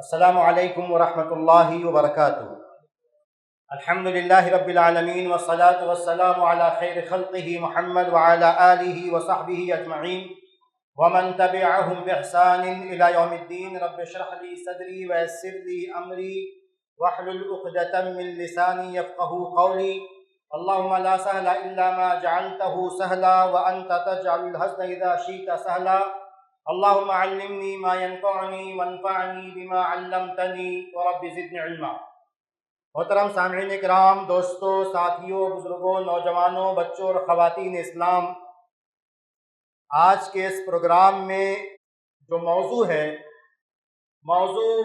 السلام علیکم ورحمۃ اللہ وبرکاتہ۔ الحمد للہ رب العالمین والصلاة والسلام علی خیر خلقہ محمد وعلی آلہ وصحبہ اجمعین ومن تبعہم بإحسان الی یوم الدین۔ رب اشرح لی صدری ویسر لی امری واحلل عقدۃ من لسانی یفقہوا قولی۔ اللہم لا سہل الا ما جعلتہ سہلا وانت تجعل الحزن اذا شئت سہلا۔ اللہم علمنی ما ینفعنی وانفعنی بما علمتنی ورب زدنی علما۔ محترم سامعین کرام، دوستوں، ساتھیوں، بزرگوں، نوجوانوں، بچوں اور خواتین اسلام، آج کے اس پروگرام میں جو موضوع ہے، موضوع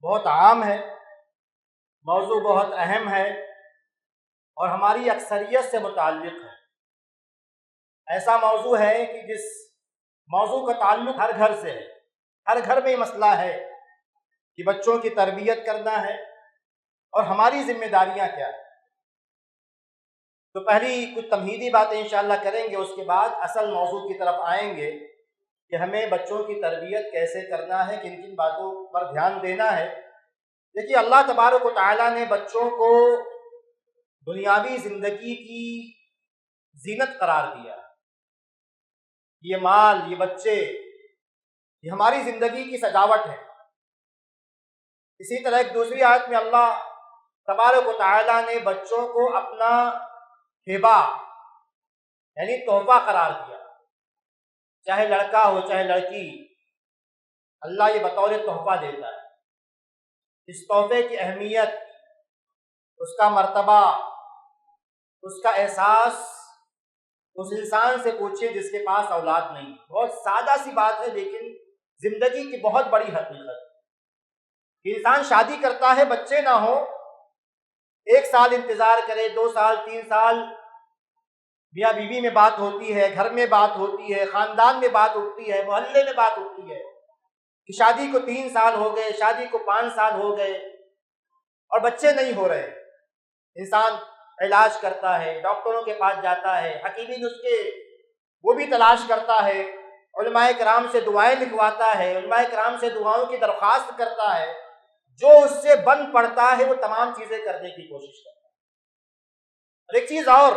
بہت عام ہے، موضوع بہت اہم ہے اور ہماری اکثریت سے متعلق ہے۔ ایسا موضوع ہے کہ جس موضوع کا تعلق ہر گھر سے ہے، ہر گھر میں یہ مسئلہ ہے کہ بچوں کی تربیت کرنا ہے اور ہماری ذمہ داریاں کیا ہیں۔ تو پہلی کچھ تمہیدی باتیں انشاءاللہ کریں گے، اس کے بعد اصل موضوع کی طرف آئیں گے کہ ہمیں بچوں کی تربیت کیسے کرنا ہے، کن کن باتوں پر دھیان دینا ہے۔ دیکھیے، اللہ تبارک و تعالیٰ نے بچوں کو دنیاوی زندگی کی زینت قرار دیا۔ یہ مال، یہ بچے، یہ ہماری زندگی کی سجاوٹ ہے۔ اسی طرح ایک دوسری آیت میں اللہ تبارک و تعالیٰ نے بچوں کو اپنا ہبہ یعنی تحفہ قرار دیا۔ چاہے لڑکا ہو چاہے لڑکی، اللہ یہ بطور تحفہ دیتا ہے۔ اس تحفے کی اہمیت، اس کا مرتبہ، اس کا احساس اس انسان سے پوچھے جس کے پاس اولاد نہیں۔ بہت سادہ سی بات ہے لیکن زندگی کی بہت بڑی حقیقت۔ انسان شادی کرتا ہے، بچے نہ ہو، 1 سال انتظار کرے، 2 سال 3 سال، میاں بیوی میں بات ہوتی ہے، گھر میں بات ہوتی ہے، خاندان میں بات اٹھتی ہے، محلے میں بات اٹھتی ہے کہ شادی کو 3 سال ہو گئے، شادی کو 5 سال ہو گئے اور بچے نہیں ہو رہے۔ انسان علاج کرتا ہے، ڈاکٹروں کے پاس جاتا ہے، حکیمی نسخے وہ بھی تلاش کرتا ہے، علماء کرام سے دعائیں لکھواتا ہے، علماء کرام سے دعاؤں کی درخواست کرتا ہے، جو اس سے بن پڑتا ہے وہ تمام چیزیں کرنے کی کوشش کرتا ہے۔ اور ایک چیز اور،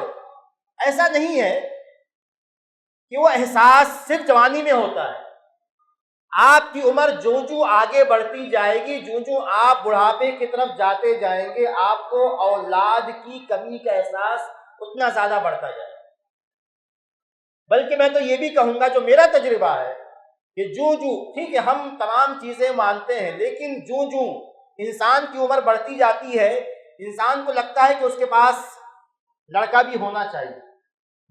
ایسا نہیں ہے کہ وہ احساس صرف جوانی میں ہوتا ہے۔ آپ کی عمر جوں جوں آگے بڑھتی جائے گی، جوں جوں آپ بڑھاپے کی طرف جاتے جائیں گے، آپ کو اولاد کی کمی کا احساس اتنا زیادہ بڑھتا جائے گا۔ بلکہ میں تو یہ بھی کہوں گا، جو میرا تجربہ ہے، کہ جوں جوں، ٹھیک ہے ہم تمام چیزیں مانتے ہیں، لیکن جوں جوں انسان کی عمر بڑھتی جاتی ہے، انسان کو لگتا ہے کہ اس کے پاس لڑکا بھی ہونا چاہیے۔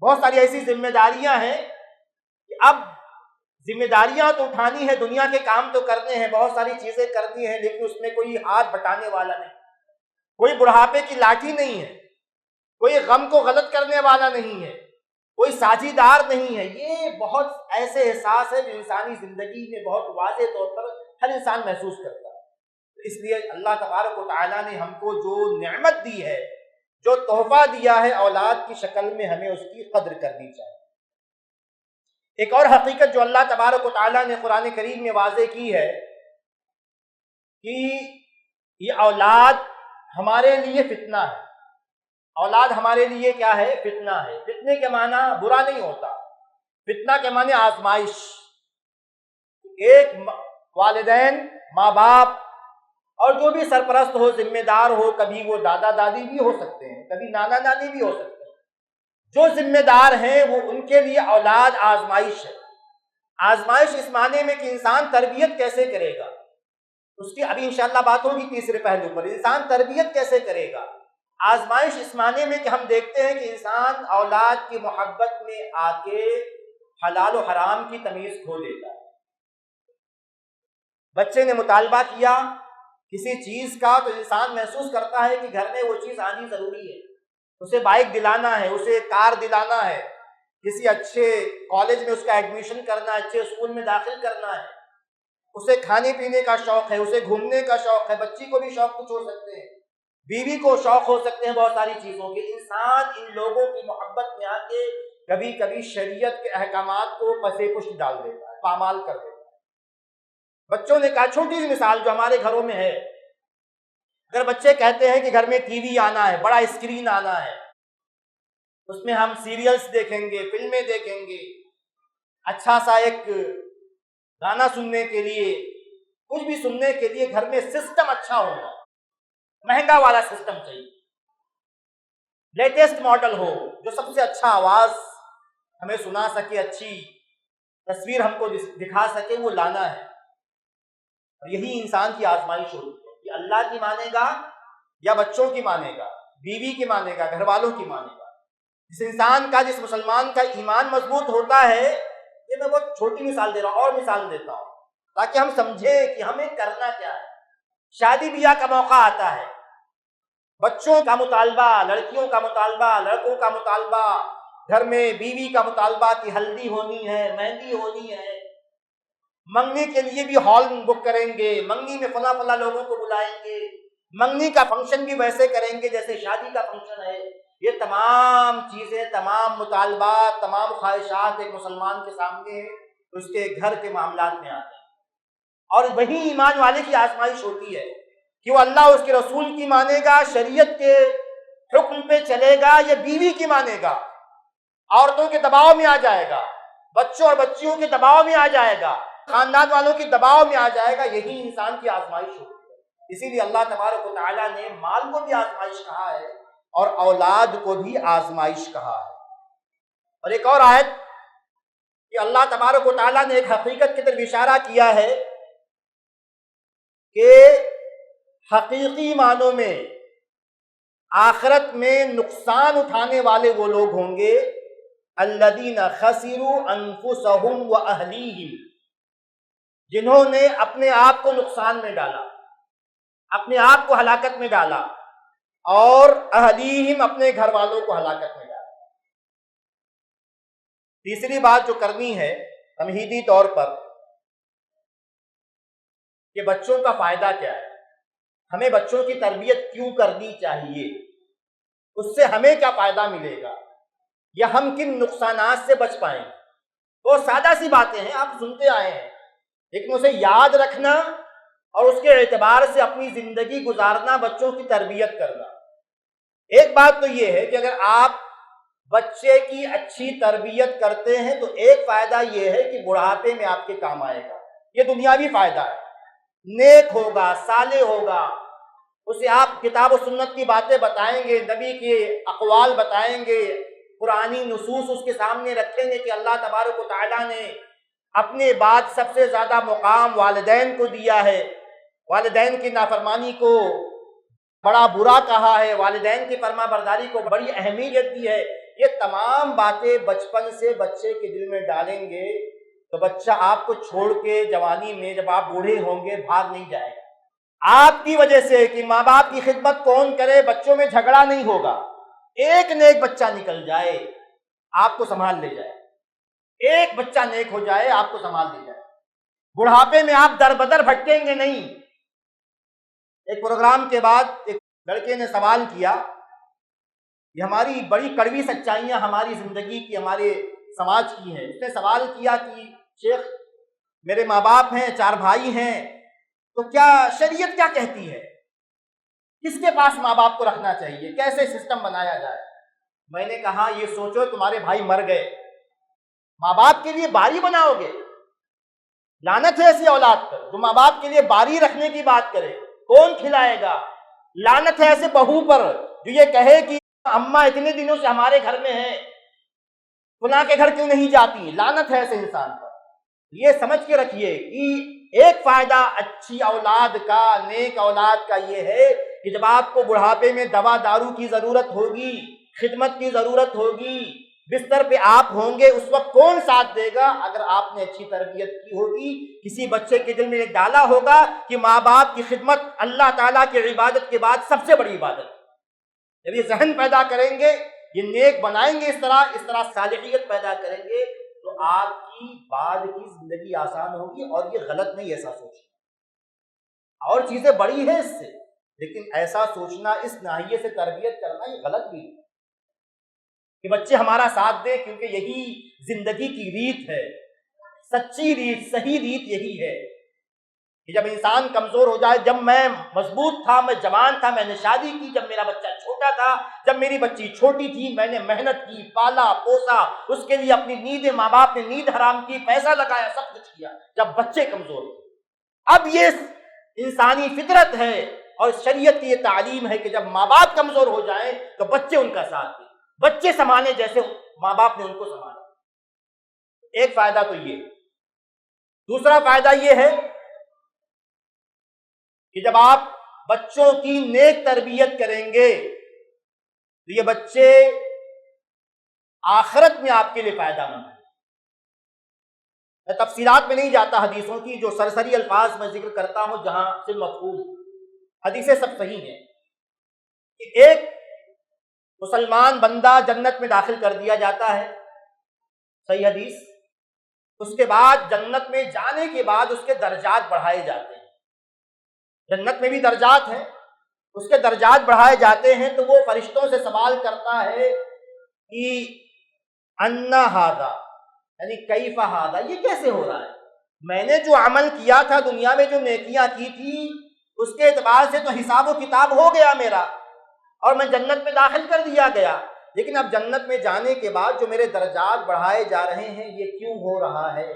بہت ساری ایسی ذمہ داریاں ہیں کہ اب ذمہ داریاں تو اٹھانی ہے، دنیا کے کام تو کرنے ہیں، بہت ساری چیزیں کرنی ہیں، لیکن اس میں کوئی ہاتھ بٹانے والا نہیں، کوئی بڑھاپے کی لاٹھی نہیں ہے، کوئی غم کو غلط کرنے والا نہیں ہے، کوئی ساجھیدار نہیں ہے۔ یہ بہت ایسے احساس ہے جو انسانی زندگی میں بہت واضح طور پر ہر انسان محسوس کرتا ہے۔ اس لیے اللہ تبارک و تعالیٰ نے ہم کو جو نعمت دی ہے، جو تحفہ دیا ہے اولاد کی شکل میں، ہمیں اس کی قدر کرنی چاہیے۔ ایک اور حقیقت جو اللہ تبارک و تعالیٰ نے قرآن کریم میں واضح کی ہے کہ یہ اولاد ہمارے لیے فتنہ ہے۔ اولاد ہمارے لیے کیا ہے؟ فتنہ ہے۔ فتنے کے معنی برا نہیں ہوتا، فتنہ کے معنی آزمائش۔ ایک والدین، ماں باپ اور جو بھی سرپرست ہو، ذمہ دار ہو، کبھی وہ دادا دادی بھی ہو سکتے ہیں، کبھی نانا نانی بھی ہو سکتے ہیں، جو ذمہ دار ہیں وہ ان کے لیے اولاد آزمائش ہے۔ آزمائش اس معنی میں کہ انسان تربیت کیسے کرے گا، اس کی ابھی انشاءاللہ بات ہوگی تیسرے پہلو پر، انسان تربیت کیسے کرے گا۔ آزمائش اس معنی میں کہ ہم دیکھتے ہیں کہ انسان اولاد کی محبت میں آ کے حلال و حرام کی تمیز کھو دیتا ہے۔ بچے نے مطالبہ کیا کسی چیز کا تو انسان محسوس کرتا ہے کہ گھر میں وہ چیز آنی ضروری ہے، اسے بائک دلانا ہے، اسے کار دلانا ہے، کسی اچھے کالج میں اس کا ایڈمیشن کرنا ہے، اچھے اسکول میں داخل کرنا ہے، اسے کھانے پینے کا شوق ہے، اسے گھومنے کا شوق ہے۔ بچی کو بھی شوق کچھ ہو سکتے ہیں، بیوی کو شوق ہو سکتے ہیں بہت ساری چیزوں کے۔ انسان ان لوگوں کی محبت میں آ کے کبھی کبھی شریعت کے احکامات کو پسے پشت ڈال دیتا ہے، پامال کر دیتا ہے۔ بچوں نے کہا، چھوٹی سی مثال جو ہمارے گھروں میں ہے، اگر بچے کہتے ہیں کہ گھر میں ٹی وی آنا ہے، بڑا اسکرین آنا ہے، اس میں ہم سیریلز دیکھیں گے، فلمیں دیکھیں گے، اچھا سا ایک گانا سننے کے لیے، کچھ بھی سننے کے لیے گھر میں سسٹم اچھا ہوگا، مہنگا والا سسٹم چاہیے، لیٹسٹ ماڈل ہو، جو سب سے اچھا آواز ہمیں سنا سکے، اچھی تصویر ہم کو دکھا سکے، وہ لانا ہے۔ اور یہی انسان کی آزمائش ہوتی ہے کہ اللہ کی مانے گا یا بچوں کی مانے گا، بیوی کی مانے گا، گھر والوں کی مانے گا۔ جس انسان کا، جس مسلمان کا ایمان مضبوط ہوتا ہے، یہ میں بہت چھوٹی مثال دے رہا ہوں، اور مثال دیتا ہوں تاکہ ہم سمجھیں کہ ہمیں کرنا کیا ہے۔ شادی بیاہ کا موقع آتا ہے، بچوں کا مطالبہ، لڑکیوں کا مطالبہ، لڑکوں کا مطالبہ، گھر میں بیوی کا مطالبہ کہ ہلدی ہونی ہے، مہندی ہونی ہے، منگنی کے لیے بھی ہال بک کریں گے، منگنی میں فلاں فلاں لوگوں کو بلائیں گے، منگنی کا فنکشن بھی ویسے کریں گے جیسے شادی کا فنکشن ہے۔ یہ تمام چیزیں، تمام مطالبات، تمام خواہشات ایک مسلمان کے سامنے اس کے گھر کے معاملات میں آتے ہیں، اور وہی ایمان والے کی آزمائش ہوتی ہے کہ وہ اللہ اس کے رسول کی مانے گا، شریعت کے حکم پہ چلے گا، یا بیوی کی مانے گا، عورتوں کے دباؤ میں آ جائے گا، بچوں اور بچیوں کے دباؤ میں آ جائے گا، خاندان والوں کے دباؤ میں آ جائے گا۔ یہی انسان کی آزمائش ہوتی ہے۔ اسی لیے اللہ تبارک و تعالیٰ نے مال کو بھی آزمائش کہا ہے اور اولاد کو بھی آزمائش کہا ہے۔ اور ایک اور آیت کہ اللہ تبارک و تعالیٰ نے ایک حقیقت کی طرف اشارہ کیا ہے کہ حقیقی معنوں میں آخرت میں نقصان اٹھانے والے وہ لوگ ہوں گے الذین خسروا انفسهم واہلیہم، جنہوں نے اپنے آپ کو نقصان میں ڈالا، اپنے آپ کو ہلاکت میں ڈالا، اور اہلیہم، اپنے گھر والوں کو ہلاکت میں ڈالا۔ تیسری بات جو کرنی ہے تمہیدی طور پر کہ بچوں کا فائدہ کیا ہے، ہمیں بچوں کی تربیت کیوں کرنی چاہیے، اس سے ہمیں کیا فائدہ ملے گا، یا ہم کن نقصانات سے بچ پائیں گے۔ وہ سادہ سی باتیں ہیں، آپ سنتے آئے ہیں، لیکن اسے یاد رکھنا اور اس کے اعتبار سے اپنی زندگی گزارنا، بچوں کی تربیت کرنا۔ ایک بات تو یہ ہے کہ اگر آپ بچے کی اچھی تربیت کرتے ہیں تو ایک فائدہ یہ ہے کہ بڑھاپے میں آپ کے کام آئے گا، یہ دنیاوی فائدہ ہے، نیک ہوگا، صالح ہوگا، اسے آپ کتاب و سنت کی باتیں بتائیں گے، نبی کے اقوال بتائیں گے، قرآنی نصوص اس کے سامنے رکھیں گے کہ اللہ تبارک و تعالیٰ نے اپنے بعد سب سے زیادہ مقام والدین کو دیا ہے، والدین کی نافرمانی کو بڑا برا کہا ہے، والدین کی فرما برداری کو بڑی اہمیت دی ہے۔ یہ تمام باتیں بچپن سے بچے کے دل میں ڈالیں گے تو بچہ آپ کو چھوڑ کے جوانی میں جب آپ بوڑھے ہوں گے بھاگ نہیں جائے گا۔ آپ کی وجہ سے کہ ماں باپ کی خدمت کون کرے، بچوں میں جھگڑا نہیں ہوگا، ایک نیک بچہ نکل جائے آپ کو سنبھال لے جائے، ایک بچہ نیک ہو جائے آپ کو سنبھال لے جائے، بڑھاپے میں آپ در بدر بھٹکیں گے نہیں۔ ایک پروگرام کے بعد ایک لڑکے نے سوال کیا، یہ ہماری بڑی کڑوی سچائیاں ہماری زندگی کی، ہمارے سماج کی ہیں۔ اس نے سوال کیا کہ شیخ، میرے ماں باپ ہیں، 4 بھائی ہیں، تو کیا شریعت کیا کہتی ہے، کس کے پاس ماں باپ کو رکھنا چاہیے، کیسے سسٹم بنایا جائے؟ میں نے کہا یہ سوچو تمہارے بھائی مر گئے، ماں باپ کے لیے باری بناؤ گے؟ لعنت ہے ایسی اولاد پر جو ماں باپ کے لیے باری رکھنے کی بات کرے، کون کھلائے گا؟ لعنت ہے ایسے بہو پر جو یہ کہے کہ اماں اتنے دنوں سے ہمارے گھر میں ہیں، فلاں کے گھر کیوں نہیں جاتی؟ لعنت ہے ایسے انسان پر۔ یہ سمجھ کے رکھیے کہ ایک فائدہ اچھی اولاد کا، نیک اولاد کا یہ ہے کہ جب آپ کو بڑھاپے میں دوا دارو کی ضرورت ہوگی، خدمت کی ضرورت ہوگی، بستر پہ آپ ہوں گے، اس وقت کون ساتھ دے گا؟ اگر آپ نے اچھی تربیت کی ہوگی، کسی بچے کے دل میں یہ ڈالا ہوگا کہ ماں باپ کی خدمت اللہ تعالیٰ کی عبادت کے بعد سب سے بڑی عبادت ہے، جب یہ ذہن پیدا کریں گے، یہ نیک بنائیں گے، اس طرح صالحیت پیدا کریں گے، تو آپ کی بعد کی زندگی آسان ہوگی۔ اور یہ غلط نہیں ایسا سوچنا، اور چیزیں بڑی ہیں اس سے، لیکن ایسا سوچنا، اس ناحیے سے تربیت کرنا، یہ غلط بھی ہے کہ بچے ہمارا ساتھ دیں، کیونکہ یہی زندگی کی ریت ہے، سچی ریت، صحیح ریت یہی ہے کہ جب انسان کمزور ہو جائے، جب میں مضبوط تھا، میں جوان تھا، میں نے شادی کی، جب میرا بچہ چھوٹا تھا، جب میری بچی چھوٹی تھی، میں نے محنت کی، پالا پوسا، اس کے لیے اپنی نیندیں، ماں باپ نے نیند حرام کی، پیسہ لگایا، سب کچھ کیا، جب بچے کمزور تھے۔ اب یہ انسانی فطرت ہے اور شریعت کی یہ تعلیم ہے کہ جب ماں باپ کمزور ہو جائیں تو بچے ان کا ساتھ دیں، بچے سنبھالیں جیسے ماں باپ نے ان کو سنبھالا۔ ایک فائدہ تو یہ۔ دوسرا فائدہ یہ ہے کہ جب آپ بچوں کی نیک تربیت کریں گے تو یہ بچے آخرت میں آپ کے لیے فائدہ مند ہیں۔ میں تفصیلات میں نہیں جاتا حدیثوں کی، جو سرسری الفاظ میں ذکر کرتا ہوں جہاں سے مفہوم، حدیثیں سب صحیح ہیں کہ ایک مسلمان بندہ جنت میں داخل کر دیا جاتا ہے، صحیح حدیث، اس کے بعد جنت میں جانے کے بعد اس کے درجات بڑھائے جاتے ہیں۔ جنت میں بھی درجات ہیں، اس کے درجات بڑھائے جاتے ہیں تو وہ فرشتوں سے سوال کرتا ہے کہ انا ھذا، یعنی کیف ھذا، یہ کیسے ہو رہا ہے؟ میں نے جو عمل کیا تھا دنیا میں، جو نیکیاں کی تھی، اس کے اعتبار سے تو حساب و کتاب ہو گیا میرا اور میں جنت میں داخل کر دیا گیا، لیکن اب جنت میں جانے کے بعد جو میرے درجات بڑھائے جا رہے ہیں یہ کیوں ہو رہا ہے؟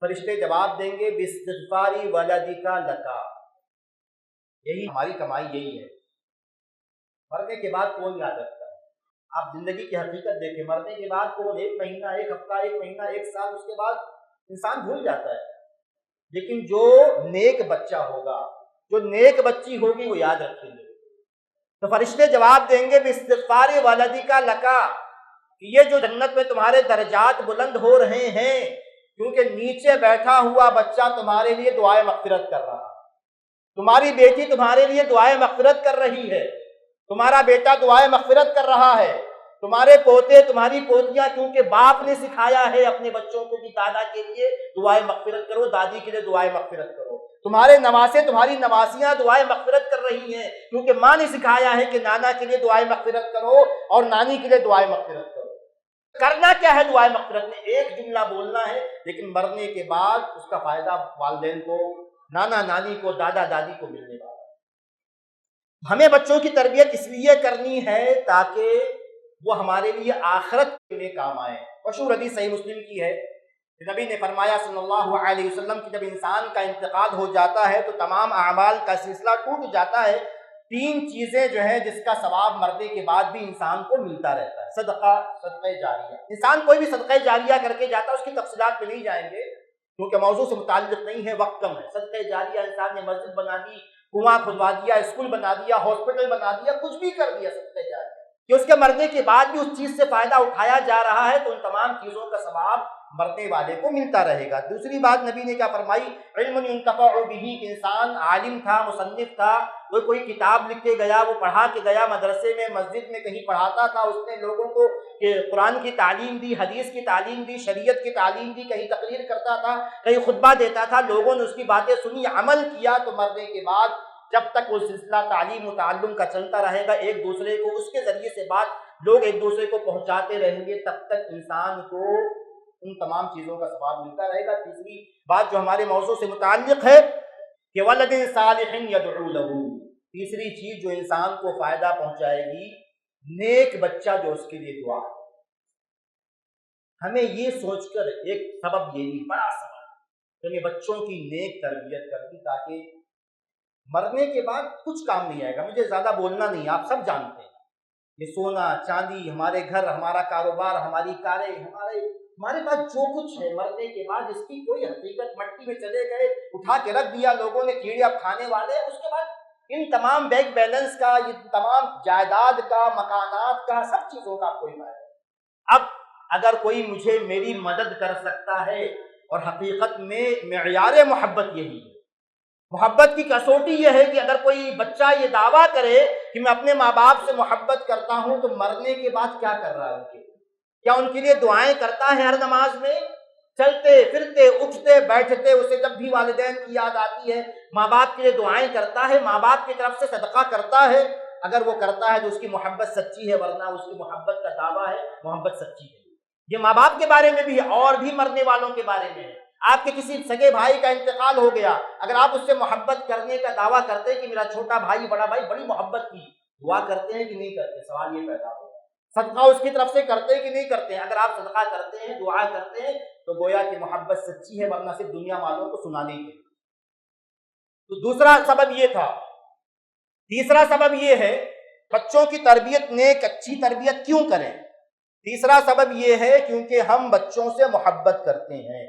فرشتے جواب دیں گے باستغفار ولدک لک، یہی ہماری کمائی یہی ہے۔ مرنے کے بعد کون یاد رکھتا ہے؟ آپ زندگی کی حقیقت دیکھیں، مرنے کے بعد کون، ایک مہینہ، ایک ہفتہ، ایک مہینہ، ایک سال، اس کے بعد انسان بھول جاتا ہے، لیکن جو نیک بچہ ہوگا، جو نیک بچی ہوگی، وہ یاد رکھیں گے۔ تو فرشتے جواب دیں گے باستغفار ولدک لک، کہ یہ جو جنت میں تمہارے درجات بلند ہو رہے ہیں کیونکہ نیچے بیٹھا ہوا بچہ تمہارے لیے دعائے مغفرت کر رہا ہے، تمہاری بیٹی تمہارے لیے دعائے مغفرت کر رہی ہے، تمہارا بیٹا دعائے مغفرت کر رہا ہے، تمہارے پوتے، تمہاری پوتیاں، کیونکہ باپ نے سکھایا ہے اپنے بچوں کو کہ دادا کے لیے دعائے مغفرت کرو، دادی کے لیے دعائے مغفرت کرو، تمہارے نواسے، تمہاری نواسیاں دعائے مغفرت کر رہی ہیں کیونکہ ماں نے سکھایا ہے کہ نانا کے لیے دعائے مغفرت کرو اور نانی کے لیے دعائے مغفرت کرو۔ کرنا کیا ہے دعائے مغفرت میں؟ ایک جملہ بولنا ہے، لیکن مرنے کے بعد اس کا فائدہ والدین کو، نانا نانی کو، دادا دادی کو ملنے والا ہے۔ ہمیں بچوں کی تربیت اس لیے کرنی ہے تاکہ وہ ہمارے لیے آخرت کے لیے کام آئے۔ مشہور حدیث صحیح مسلم کی ہے کہ نبی نے فرمایا صلی اللہ علیہ وسلم کہ جب انسان کا انتقال ہو جاتا ہے تو تمام اعمال کا سلسلہ ٹوٹ جاتا ہے، تین چیزیں جو ہیں جس کا ثواب مرنے کے بعد بھی انسان کو ملتا رہتا ہے۔ صدقہ جاریہ، انسان کوئی بھی صدقہ جاریہ کر کے جاتا ہے، اس کی تفصیلات میں نہیں جائیں گے کیونکہ موضوع سے متعلق نہیں ہے، وقت کم ہے۔ صدقہ جاریہ، انسان نے مسجد بنا دی، کنواں کھدوا دیا، اسکول بنا دیا، ہاسپٹل بنا دیا، کچھ بھی کر دیا صدقہ جاریہ، کہ اس کے مرنے کے بعد بھی اس چیز سے فائدہ اٹھایا جا رہا ہے تو ان تمام چیزوں کا ثواب مرنے والے کو ملتا رہے گا۔ دوسری بات نبی نے کیا فرمائی؟ علم ينتفع به، کہ انسان عالم تھا، مصنف تھا، وہ کوئی کتاب لکھ کے گیا، وہ پڑھا کے گیا، مدرسے میں، مسجد میں کہیں پڑھاتا تھا، اس نے لوگوں کو کہ قرآن کی تعلیم دی، حدیث کی تعلیم دی، شریعت کی تعلیم دی، کہیں تقریر کرتا تھا، کہیں خطبہ دیتا تھا، لوگوں نے اس کی باتیں سنی، عمل کیا، تو مرنے کے بعد جب تک وہ سلسلہ تعلیم و تعلم کا چلتا رہے گا، ایک دوسرے کو اس کے ذریعے سے بات لوگ ایک دوسرے کو پہنچاتے رہیں گے، تب تک انسان کو ان تمام چیزوں کا ثواب ملتا رہے گا۔ تیسری بات جو ہمارے موضوع سے متعلق ہے کہ ولد صالح يدعو له، تیسری چیز جو انسان کو فائدہ پہنچائے گی، نیک بچہ جو اس کے لیے دعا ہے۔ ہمیں یہ سوچ کر ایک سبب، یہ نہیں بڑا سبب، کہ ہمیں بچوں کی نیک تربیت کرنی تاکہ مرنے کے بعد کچھ کام نہیں آئے گا۔ مجھے زیادہ بولنا نہیں، آپ سب جانتے ہیں یہ سونا چاندی، ہمارے گھر، ہمارا کاروبار، ہماری کاریں، ہمارے پاس جو کچھ ہے، مرنے کے بعد اس کی کوئی حقیقت، مٹی میں چلے گئے، اٹھا کے رکھ دیا لوگوں نے، کیڑے اب کھانے والے، اس کے بعد ان تمام بینک بیلنس کا، یہ تمام جائیداد کا، مکانات کا، سب چیزوں کا کوئی فائدہ نہیں۔ اب اگر کوئی مجھے میری مدد کر سکتا ہے، اور حقیقت میں معیار محبت یہی ہے، محبت کی کسوٹی یہ ہے کہ اگر کوئی بچہ یہ دعویٰ کرے کہ میں اپنے ماں باپ سے محبت کرتا ہوں، تو مرنے کے بعد کیا کر رہا ہے ان کے لیے؟ کیا ان کے لیے دعائیں کرتا ہے ہر نماز میں؟ چلتے پھرتے اٹھتے بیٹھتے اسے جب بھی والدین کی یاد آتی ہے، ماں باپ کے لیے دعائیں کرتا ہے، ماں باپ کی طرف سے صدقہ کرتا ہے؟ اگر وہ کرتا ہے تو اس کی محبت سچی ہے، ورنہ اس کی محبت کا دعویٰ ہے، محبت سچی ہے۔ یہ ماں باپ کے بارے میں بھی ہے اور بھی مرنے والوں کے بارے میں ہے۔ آپ کے کسی سگے بھائی کا انتقال ہو گیا، اگر آپ اس سے محبت کرنے کا دعویٰ کرتے ہیں کہ میرا چھوٹا بھائی بڑا بھائی، بڑی محبت کی، دعا کرتے ہیں کہ نہیں کرتے؟ سوال یہ پیدا ہوگا۔ صدقہ اس کی طرف سے کرتے ہیں کہ نہیں کرتے ہیں؟ اگر آپ صدقہ کرتے ہیں، دعا کرتے ہیں، تو گویا کہ محبت سچی ہے، ورنہ صرف دنیا والوں کو سنانے کے۔ تو دوسرا سبب یہ تھا۔ تیسرا سبب یہ ہے، بچوں کی تربیت نیک اچھی تربیت کیوں کریں؟ تیسرا سبب یہ ہے کیونکہ ہم بچوں سے محبت کرتے ہیں۔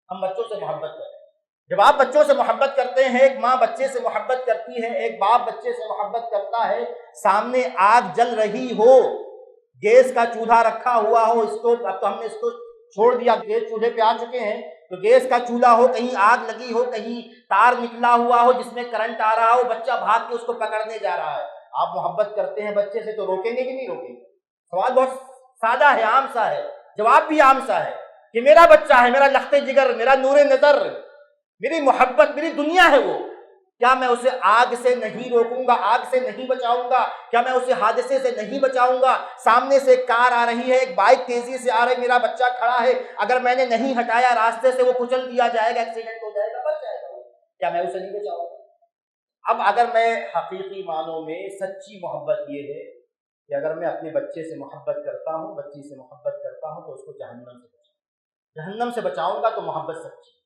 ہم بچوں سے محبت کرتے ہیں۔ جب آپ بچوں سے محبت کرتے ہیں، ایک ماں بچے سے محبت کرتی ہے، ایک باپ بچے سے محبت کرتا ہے، سامنے آگ جل رہی ہو، گیس کا چولہا رکھا ہوا ہو، اسٹوو، اب تو ہم نے اس کو چھوڑ دیا، گیس چولہے پہ آ چکے ہیں، تو گیس کا چولہا ہو، کہیں آگ لگی ہو، کہیں تار نکلا ہوا ہو جس میں کرنٹ آ رہا ہو، بچہ بھاگ کے اس کو پکڑنے جا رہا ہے، آپ محبت کرتے ہیں بچے سے تو روکیں گے کہ نہیں روکیں گے؟ سوال بہت سادہ ہے، عام سا ہے، جواب بھی عام سا ہے کہ میرا بچہ ہے، میرا لخت جگر، میرا نور نظر، میری محبت، میری دنیا ہے وہ، کیا میں اسے آگ سے نہیں روکوں گا، آگ سے نہیں بچاؤں گا؟ کیا میں اسے حادثے سے نہیں بچاؤں گا؟ سامنے سے ایک کار آ رہی ہے، ایک بائک تیزی سے آ رہی ہے، میرا بچہ کھڑا ہے، اگر میں نے نہیں ہٹایا راستے سے وہ کچل دیا جائے گا، ایکسیڈنٹ ہو جائے گا، بچ جائے گا، کیا میں اسے نہیں بچاؤں گا؟ اب اگر میں حقیقی معنوں میں سچی محبت یہ ہے کہ اگر میں اپنے بچے سے محبت کرتا ہوں، بچی سے محبت کرتا ہوں، تو اس کو جہنم سے بچاؤں گا، تو محبت سچی۔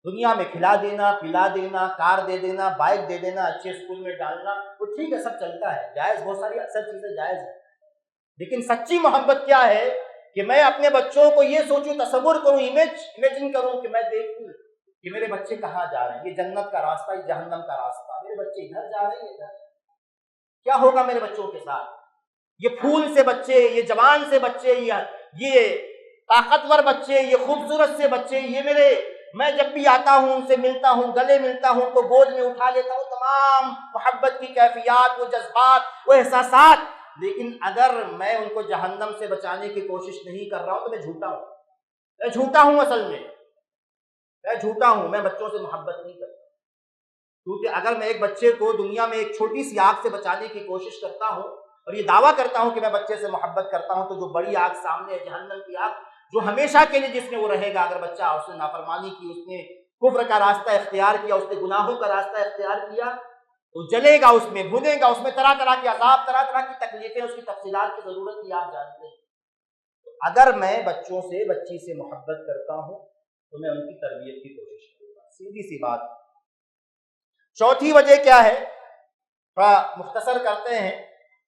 دنیا میں کھلا دینا، پلا دینا، کار دے دینا، بائک دے دینا، اچھے اسکول میں ڈالنا، وہ ٹھیک ہے، سب چلتا ہے، جائز، بہت ساری اکثر چیزیں جائز ہیں، لیکن سچی محبت کیا ہے کہ میں اپنے بچوں کو یہ سوچوں، تصور کروں، امیجن کروں کہ میں دیکھوں کہ میرے بچے کہاں جا رہے ہیں، یہ جنت کا راستہ، یہ جہنم کا راستہ، میرے بچے ادھر جا رہے ہیں، ادھر، کیا ہوگا میرے بچوں کے ساتھ؟ یہ پھول سے بچے، یہ جوان سے بچے، یہ طاقتور بچے، یہ خوبصورت سے بچے، یہ میں جب بھی آتا ہوں ان سے ملتا ہوں، گلے ملتا ہوں، ان کو گود میں اٹھا لیتا ہوں، تمام محبت کی کیفیات، وہ جذبات، وہ احساسات، لیکن اگر میں ان کو جہنم سے بچانے کی کوشش نہیں کر رہا ہوں تو میں جھوٹا ہوں، اصل میں جھوٹا ہوں، میں بچوں سے محبت نہیں کرتا، کیونکہ اگر میں ایک بچے کو دنیا میں ایک چھوٹی سی آگ سے بچانے کی کوشش کرتا ہوں اور یہ دعویٰ کرتا ہوں کہ میں بچے سے محبت کرتا ہوں، تو جو بڑی آگ سامنے ہے، جہنم کی آگ، جو ہمیشہ کے لیے جس میں وہ رہے گا، اگر بچہ اس نے نافرمانی کی، اس نے کفر کا راستہ اختیار کیا، اس نے گناہوں کا راستہ اختیار کیا، تو جلے گا، اس میں بھنے گا، اس میں طرح طرح کے عذاب، طرح طرح کی تکلیفیں، اس کی تفصیلات کی ضرورت نہیں، آپ جانتے ہیں۔ اگر میں بچوں سے، بچی سے محبت کرتا ہوں تو میں ان کی تربیت کی کوشش کروں گا، سیدھی سی بات۔ چوتھی وجہ کیا ہے، تھوڑا مختصر کرتے ہیں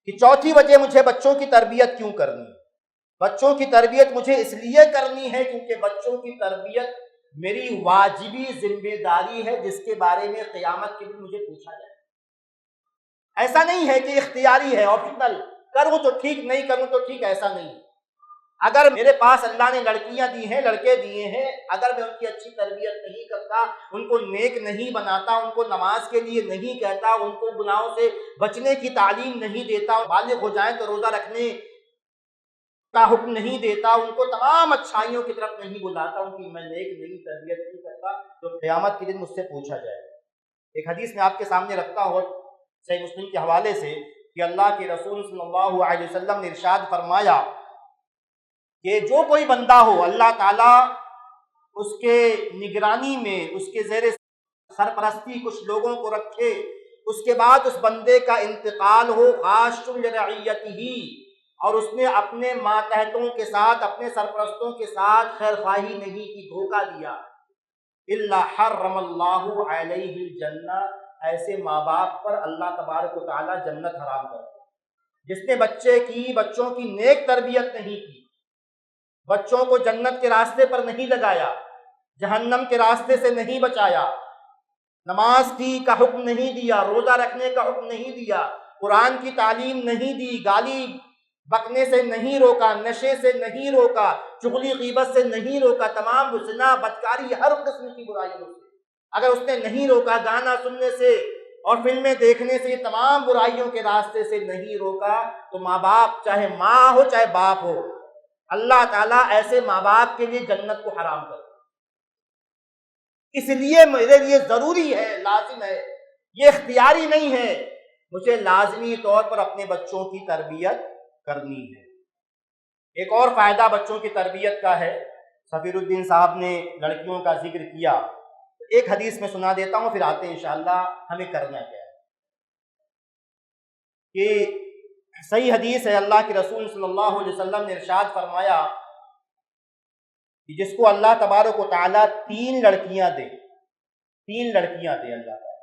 کہ چوتھی وجہ مجھے بچوں کی تربیت کیوں کرنی ہے۔ بچوں کی تربیت مجھے اس لیے کرنی ہے کیونکہ بچوں کی تربیت میری واجبی ذمہ داری ہے، جس کے بارے میں قیامت کے دن مجھے پوچھا جائے۔ ایسا نہیں ہے کہ اختیاری ہے، آپشنل، کروں تو ٹھیک، نہیں کروں تو ٹھیک، ایسا نہیں۔ اگر میرے پاس اللہ نے لڑکیاں دی ہیں، لڑکے دیے ہیں، اگر میں ان کی اچھی تربیت نہیں کرتا، ان کو نیک نہیں بناتا، ان کو نماز کے لیے نہیں کہتا، ان کو گناہوں سے بچنے کی تعلیم نہیں دیتا، بالغ ہو جائیں تو روزہ رکھنے کا حکم نہیں دیتا، ان کو تمام اچھائیوں کی طرف نہیں بلاتا، ان کی میں نیک نہیں تربیت نہیں کرتا، تو قیامت کے دن مجھ سے پوچھا جائے گا۔ ایک حدیث میں آپ کے سامنے رکھتا ہوں صحیح مسلم کے حوالے سے کہ اللہ کے رسول صلی اللہ علیہ وسلم نے ارشاد فرمایا کہ جو کوئی بندہ ہو، اللہ تعالیٰ اس کے نگرانی میں، اس کے زیر سرپرستی کچھ لوگوں کو رکھے، اس کے بعد اس بندے کا انتقال ہو، غاش لرعیتہ، اور اس نے اپنے ماتحتوں کے ساتھ، اپنے سرپرستوں کے ساتھ خیر خواہی نہیں کی، دھوکہ دیا، الا حرم اللہ علیہ الجنہ، ایسے ماں باپ پر اللہ تبارک و تعالیٰ جنت حرام کرتا۔ جس نے بچوں کی نیک تربیت نہیں کی، بچوں کو جنت کے راستے پر نہیں لگایا، جہنم کے راستے سے نہیں بچایا، نماز کا حکم نہیں دیا، روزہ رکھنے کا حکم نہیں دیا، قرآن کی تعلیم نہیں دی، گالی بکنے سے نہیں روکا، نشے سے نہیں روکا، چغلی غیبت سے نہیں روکا، تمام زنا، بدکاری، ہر قسم کی برائیوں سے اگر اس نے نہیں روکا، گانا سننے سے اور فلمیں دیکھنے سے، یہ تمام برائیوں کے راستے سے نہیں روکا، تو ماں باپ، چاہے ماں ہو چاہے باپ ہو، اللہ تعالیٰ ایسے ماں باپ کے لیے جنت کو حرام کر۔ اس لیے میرے لیے ضروری ہے، لازم ہے، یہ اختیاری نہیں ہے، مجھے لازمی طور پر اپنے بچوں کی تربیت کرنی ہے۔ ایک اور فائدہ بچوں کی تربیت کا ہے، سفیر الدین صاحب نے لڑکیوں کا ذکر کیا، ایک حدیث میں سنا دیتا ہوں، پھر آتے ہیں انشاءاللہ ہمیں کرنا کیا ہے۔ کہ صحیح حدیث ہے، اللہ کے رسول صلی اللہ علیہ وسلم نے ارشاد فرمایا کہ جس کو اللہ تبارک و تعالیٰ 3 لڑکیاں دے اللہ تعالیٰ،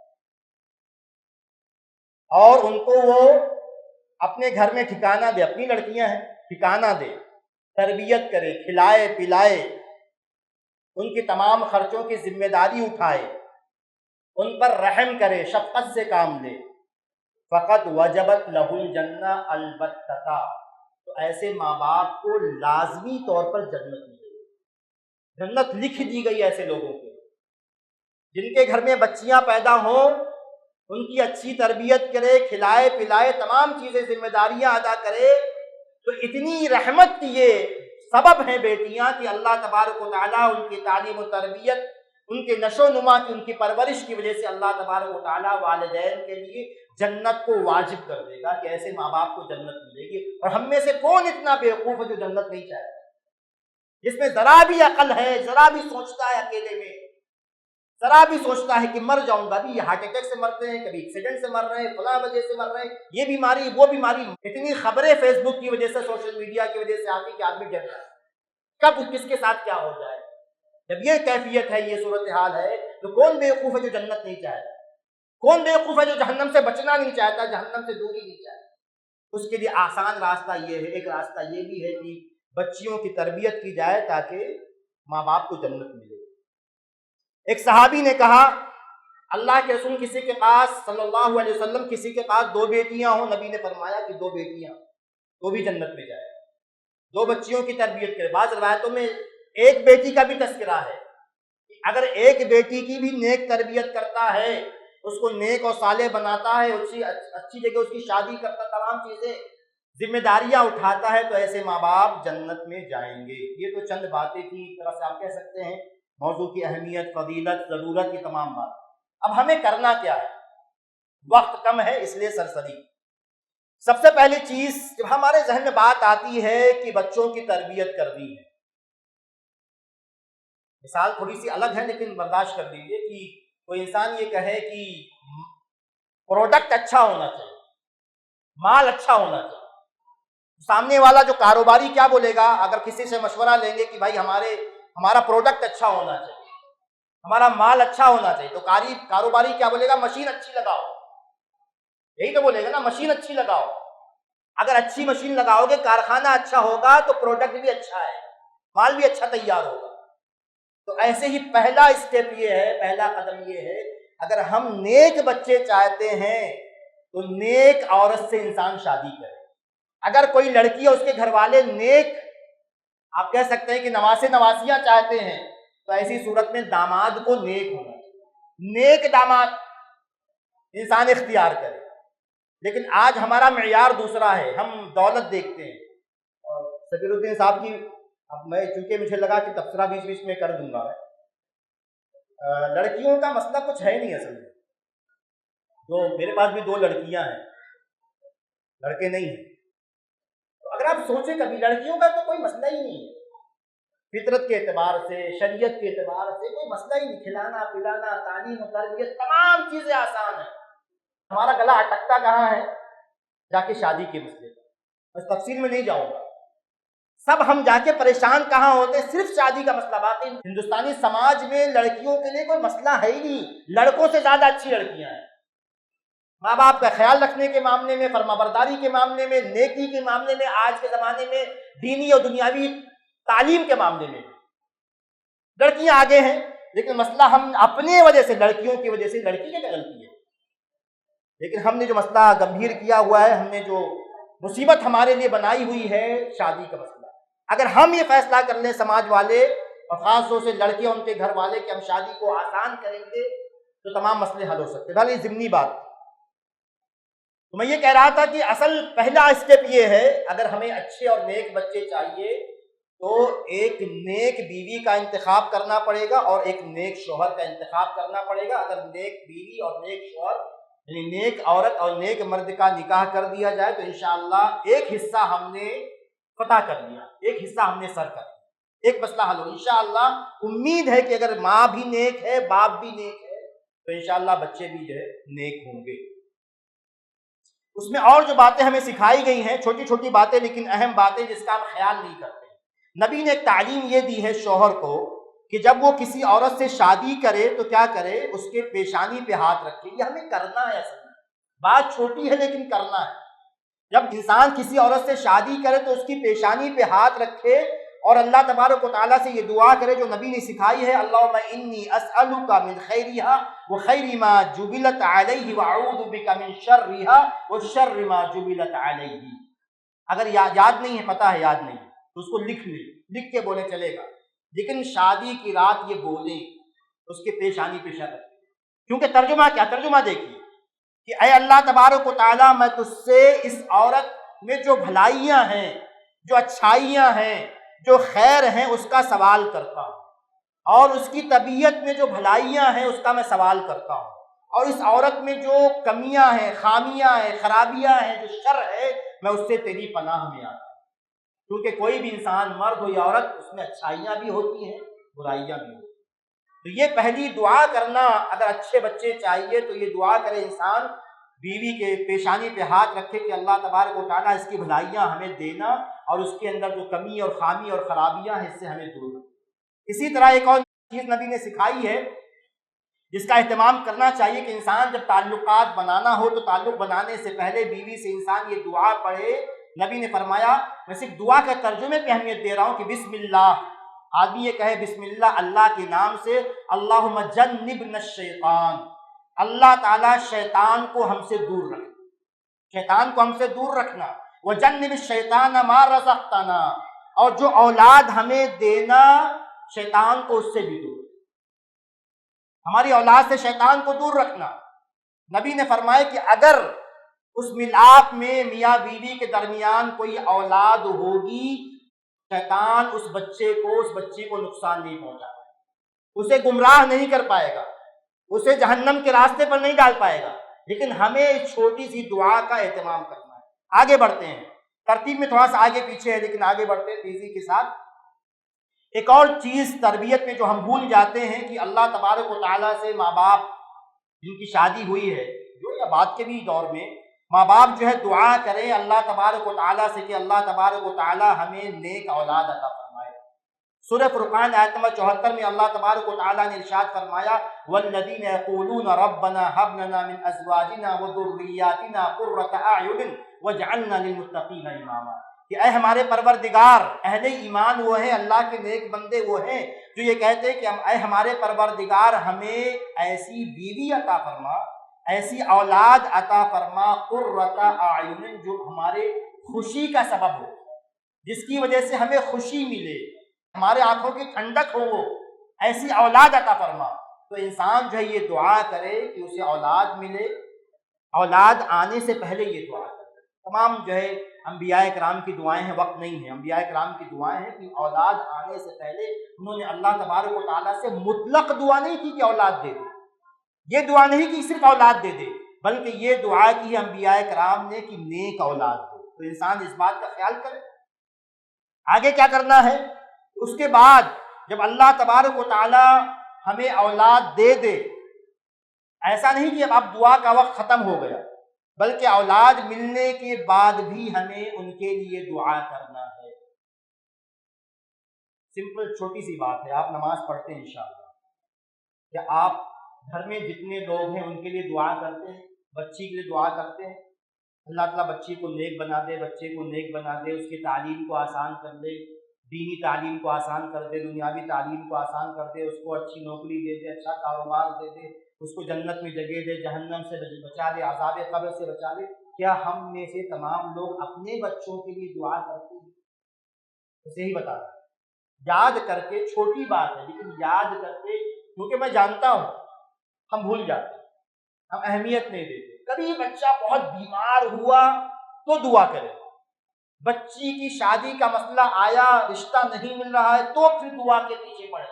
اور ان کو وہ اپنے گھر میں ٹھکانہ دے، اپنی لڑکیاں ہیں، ٹھکانہ دے، تربیت کرے، کھلائے پلائے، ان کی تمام خرچوں کی ذمہ داری اٹھائے، ان پر رحم کرے، شفقت سے کام لے، فقط وجبت لہ الجنہ البتہ، تو ایسے ماں باپ کو لازمی طور پر جنت ملے گی، جنت لکھ دی گئی ایسے لوگوں کے، جن کے گھر میں بچیاں پیدا ہوں، ان کی اچھی تربیت کرے، کھلائے پلائے، تمام چیزیں ذمہ داریاں ادا کرے، تو اتنی رحمت کی یہ سبب ہیں بیٹیاں کہ اللہ تبارک و تعالیٰ ان کی تعلیم و تربیت، ان کے نشو و نما کی، ان کی پرورش کی وجہ سے اللہ تبارک و تعالیٰ والدین کے لیے جنت کو واجب کر دے گا کہ ایسے ماں باپ کو جنت ملے گی۔ اور ہم میں سے کون اتنا بیوقوف ہے جو جنت نہیں چاہتا، جس میں ذرا بھی عقل ہے، ذرا بھی سوچتا ہے، اکیلے میں ذرا بھی سوچتا ہے کہ مر جاؤں گا، بھی یہ ہارٹ اٹیک سے مرتے ہیں، کبھی ایکسیڈنٹ سے مر رہے ہیں، فلاں وجہ سے مر رہے ہیں، یہ بیماری وہ بیماری، اتنی خبریں فیس بک کی وجہ سے، سوشل میڈیا کی وجہ سے آتی کہ آدمی ڈر رہا ہے کب کس کے ساتھ کیا ہو جائے۔ جب یہ کیفیت ہے، یہ صورتحال ہے، تو کون بیوقوف ہے جو جنت نہیں چاہتا، کون بیوقوف ہے جو جہنم سے بچنا نہیں چاہتا، جہنم سے دوری نہیں چاہتا۔ اس کے لیے آسان راستہ یہ ہے، ایک راستہ یہ بھی ہے کہ بچیوں کی تربیت کی جائے تاکہ ماں باپ کو جنت ملے۔ ایک صحابی نے کہا، اللہ کے رسول کسی کے پاس صلی اللہ علیہ وسلم کسی کے پاس 2 بیٹیاں ہوں، نبی نے فرمایا کہ 2 بیٹیاں، وہ بھی جنت میں جائے، 2 بچیوں کی تربیت کرے۔ بعض روایتوں میں ایک بیٹی کا بھی تذکرہ ہے، اگر ایک بیٹی کی بھی نیک تربیت کرتا ہے، اس کو نیک اور صالح بناتا ہے، اچھی جگہ اس کی شادی کرتا، تمام چیزیں ذمہ داریاں اٹھاتا ہے، تو ایسے ماں باپ جنت میں جائیں گے۔ یہ تو چند باتیں تھی، ایک طرح سے آپ کہہ سکتے ہیں موضوع کی اہمیت، فضیلت، ضرورت، کی تمام بات۔ اب ہمیں کرنا کیا ہے؟ وقت کم ہے اس لیے سرسری۔ سب سے پہلی چیز جب ہمارے ذہن میں بات آتی ہے کہ بچوں کی تربیت کرنی ہے، مثال تھوڑی سی الگ ہے لیکن برداشت کر لیجیے کہ کوئی انسان یہ کہے کہ پروڈکٹ اچھا ہونا چاہیے، مال اچھا ہونا چاہیے، سامنے والا جو کاروباری کیا بولے گا اگر کسی سے مشورہ لیں گے کہ بھائی ہمارا پروڈکٹ اچھا ہونا چاہیے، ہمارا مال اچھا ہونا چاہیے، تو کاروباری کیا بولے گا؟ مشین اچھی لگاؤ، یہی تو بولے گا نا، مشین اچھی لگاؤ۔ اگر اچھی مشین لگاؤ گے، کارخانہ اچھا ہوگا تو پروڈکٹ بھی اچھا ہے، مال بھی اچھا تیار ہوگا۔ تو ایسے ہی پہلا اسٹیپ یہ ہے، پہلا قدم یہ ہے، اگر ہم نیک بچے چاہتے ہیں تو نیک عورت سے انسان شادی کرے۔ اگر کوئی لڑکی ہے، اس کے گھر والے نیک، آپ کہہ سکتے ہیں کہ نواسے نواسیاں چاہتے ہیں، تو ایسی صورت میں داماد کو نیک ہونا چاہیے، نیک داماد انسان اختیار کرے۔ لیکن آج ہمارا معیار دوسرا ہے، ہم دولت دیکھتے ہیں۔ اور سفیر الدین صاحب کی، اب میں چونکہ مجھے لگا کہ تبصرہ بیچ بیچ میں کر دوں گا، لڑکیوں کا مسئلہ کچھ ہے نہیں اصل میں، میرے پاس بھی 2 لڑکیاں ہیں، لڑکے نہیں ہیں۔ تو اگر آپ سوچیں کبھی، لڑکیوں کا تو کوئی مسئلہ ہی نہیں ہے، فطرت کے اعتبار سے، شریعت کے اعتبار سے کوئی مسئلہ ہی نہیں، کھلانا پلانا، تعلیم و تربیت، تمام چیزیں آسان ہیں۔ ہمارا گلا اٹکتا کہاں ہے؟ جا کے شادی کے مسئلے پر، بس تفصیل میں نہیں جاؤں گا۔ سب ہم جا کے پریشان کہاں ہوتے ہیں؟ صرف شادی کا مسئلہ۔ باقی ہندوستانی سماج میں لڑکیوں کے لیے کوئی مسئلہ ہے ہی نہیں، لڑکوں سے زیادہ اچھی لڑکیاں ہیں، ماں باپ کا خیال رکھنے کے معاملے میں، فرمانبرداری کے معاملے میں، نیکی کے معاملے میں، آج کے زمانے میں دینی اور دنیاوی تعلیم کے معاملے میں لڑکیاں آگے ہیں۔ لیکن مسئلہ ہم اپنے وجہ سے، لڑکیوں کی وجہ سے، لڑکی کی کیا غلطی ہے؟ لیکن ہم نے جو مسئلہ گمبھیر کیا ہوا ہے، ہم نے جو مصیبت ہمارے لیے بنائی ہوئی ہے، شادی کا مسئلہ۔ اگر ہم یہ فیصلہ کر لیں، سماج والے اور خاص طور سے لڑکے اور ان کے گھر والے، کہ ہم شادی کو آسان کریں گے، تو تمام مسئلے حل ہو سکتے ہیں۔ بھلے یہ ضمنی بات۔ تو میں یہ کہہ رہا تھا کہ اصل پہلا اسٹیپ یہ ہے، اگر ہمیں اچھے اور نیک بچے چاہیے تو ایک نیک بیوی کا انتخاب کرنا پڑے گا اور ایک نیک شوہر کا انتخاب کرنا پڑے گا۔ اگر نیک بیوی اور نیک شوہر، یعنی نیک عورت اور نیک مرد کا نکاح کر دیا جائے تو انشاءاللہ ایک حصہ ہم نے فتح کر لیا، ایک حصہ ہم نے سر کر لیا۔ ایک مسئلہ حل ہو انشاءاللہ۔ امید ہے کہ اگر ماں بھی نیک ہے، باپ بھی نیک ہے، تو انشاءاللہ بچے بھی جو ہے نیک ہوں گے۔ اس میں اور جو باتیں ہمیں سکھائی گئی ہیں، چھوٹی چھوٹی باتیں لیکن اہم باتیں جس کا ہم خیال نہیں کرتے۔ نبی نے ایک تعلیم یہ دی ہے شوہر کو کہ جب وہ کسی عورت سے شادی کرے تو کیا کرے، اس کے پیشانی پہ ہاتھ رکھے۔ یہ ہمیں کرنا ہے، اصل میں بات چھوٹی ہے لیکن کرنا ہے۔ جب انسان کسی عورت سے شادی کرے تو اس کی پیشانی پہ ہاتھ رکھے اور اللہ تبارک و تعالیٰ سے یہ دعا کرے جو نبی نے سکھائی ہے، اللہم انی اسألک من خیرہا وخیر ما جبلت علیہ واعوذ بک من شرہا وشر ما جبلت علیہ۔ اگر یاد نہیں ہے، پتہ ہے یاد نہیں تو اس کو لکھ کے بولے چلے گا، لیکن شادی کی رات یہ بولے، اس کے پیشانی پہ شر رکھے۔ کیونکہ ترجمہ کیا؟ ترجمہ دیکھیے کہ اے اللہ تبارک و تعالیٰ، میں تجھ سے اس عورت میں جو بھلائیاں ہیں، جو اچھائیاں ہیں، جو خیر ہیں، اس کا سوال کرتا ہوں، اور اس کی طبیعت میں جو بھلائیاں ہیں اس کا میں سوال کرتا ہوں، اور اس عورت میں جو کمیاں ہیں، خامیاں ہیں، خرابیاں ہیں، جو شر ہے، میں اس سے تیری پناہ میں آتا ہوں۔ کیونکہ کوئی بھی انسان، مرد ہو یا عورت، اس میں اچھائیاں بھی ہوتی ہیں، برائیاں بھی ہوتی ہیں۔ تو یہ پہلی دعا کرنا، اگر اچھے بچے چاہیے تو یہ دعا کرے انسان، بیوی کے پیشانی پہ ہاتھ رکھے کہ اللہ تبارک و تعالیٰ اس کی بھلائیاں ہمیں دینا، اور اس کے اندر جو کمی اور خامی اور خرابیاں ہیں اس سے ہمیں دور رکھنا۔ اسی طرح ایک اور چیز نبی نے سکھائی ہے جس کا اہتمام کرنا چاہیے کہ انسان جب تعلقات بنانا ہو تو تعلق بنانے سے پہلے بیوی سے انسان یہ دعا پڑھے۔ نبی نے فرمایا، میں صرف دعا کے ترجمے پہ اہمیت دے رہا ہوں، کہ بسم اللہ، آدمی یہ کہے بسم اللہ، اللہ کے نام سے، اللہم جنبنا الشیطان، اللہ تعالیٰ شیطان کو ہم سے دور رکھنا، شیطان کو ہم سے دور رکھنا، وجنب الشیطان ما رزقتنا، اور جو اولاد ہمیں دینا شیطان کو اس سے بھی دور، ہماری اولاد سے شیطان کو دور رکھنا۔ نبی نے فرمایا کہ اگر اس ملاپ میں میاں بیوی کے درمیان کوئی اولاد ہوگی، شیطان اس بچے کو نقصان نہیں پہنچا پائے گا، اسے گمراہ نہیں کر پائے گا، اسے جہنم کے راستے پر نہیں ڈال پائے گا۔ لیکن ہمیں اس چھوٹی سی دعا کا اہتمام کرنا ہے۔ آگے بڑھتے ہیں، ترتیب میں تھوڑا سا آگے پیچھے ہے لیکن آگے بڑھتے ہیں تیزی کے ساتھ۔ ایک اور چیز تربیت میں جو ہم بھول جاتے ہیں کہ اللہ تبارک و تعالیٰ سے ماں باپ جن کی شادی ہوئی ہے، جو یا بعد کے بھی دور میں، ماں باپ جو ہے دعا کریں اللہ تبارک و تعالیٰ سے کہ اللہ تبارک و تعالیٰ ہمیں نیک اولاد عطا فرمائے۔ سورہ فرقان آیت نمبر 74 میں اللہ تبارک و تعالیٰ نے ارشاد فرمایا، والذین یقولون ربنا هب لنا من ازواجنا وذریاتنا قرۃ اعین واجعلنا للمتقین اماما، کہ اے ہمارے پروردگار، اہل ایمان وہ ہیں، اللہ کے نیک بندے وہ ہیں جو یہ کہتے ہیں کہ اے ہمارے پروردگار ہمیں ایسی بیوی عطا فرما، ایسی اولاد عطا فرما، قرۃ اعین، جو ہمارے خوشی کا سبب ہو، جس کی وجہ سے ہمیں خوشی ملے، ہمارے آنکھوں کی ٹھنڈک ہو، وہ ایسی اولاد عطا فرما۔ تو انسان جو ہے یہ دعا کرے کہ اسے اولاد ملے، اولاد آنے سے پہلے یہ دعا کرے۔ تمام جو ہے انبیاء کرام کی دعائیں ہیں، وقت نہیں ہے، انبیاء کرام کی دعائیں ہیں کہ اولاد آنے سے پہلے انہوں نے اللہ تبارک و تعالیٰ سے مطلق دعا نہیں کی کہ اولاد دے دے، یہ دعا نہیں کی صرف اولاد دے دے، بلکہ یہ دعا کی ہے انبیاء کرام نے کہ نیک اولاد دے۔ تو انسان اس بات کا خیال کرے۔ آگے کیا کرنا ہے؟ اس کے بعد جب اللہ تبارک و تعالیٰ ہمیں اولاد دے دے، ایسا نہیں کہ اب دعا کا وقت ختم ہو گیا، بلکہ اولاد ملنے کے بعد بھی ہمیں ان کے لیے دعا کرنا ہے۔ سمپل چھوٹی سی بات ہے، آپ نماز پڑھتے ہیں انشاءاللہ، کہ آپ گھر میں جتنے لوگ ہیں ان کے لیے دعا کرتے ہیں، بچی کے لیے دعا کرتے ہیں، اللہ تعالیٰ بچی کو نیک بنا دے، بچے کو نیک بنا دے، اس کی تعلیم کو آسان کر دے، دینی تعلیم کو آسان کر دے، دنیاوی تعلیم کو آسان کر دے، اس کو اچھی نوکری دے دے، اچھا کاروبار دے دے، اس کو جنت میں جگہ دے، جہنم سے بچا دے، عذاب قبر سے بچا دے۔ کیا ہم میں سے تمام لوگ اپنے بچوں کے لیے دعا کرتے ہیں؟ اسے ہی بتا رہا ہوں، یاد کر کے، چھوٹی بات ہے لیکن یاد کر کے، کیونکہ میں جانتا ہوں ہم بھول جاتے ہیں، ہم اہمیت نہیں دیتے۔ کبھی بچہ بہت بیمار ہوا تو دعا کرے، بچی کی شادی کا مسئلہ آیا، رشتہ نہیں مل رہا ہے تو پھر دعا کے پیچھے پڑے،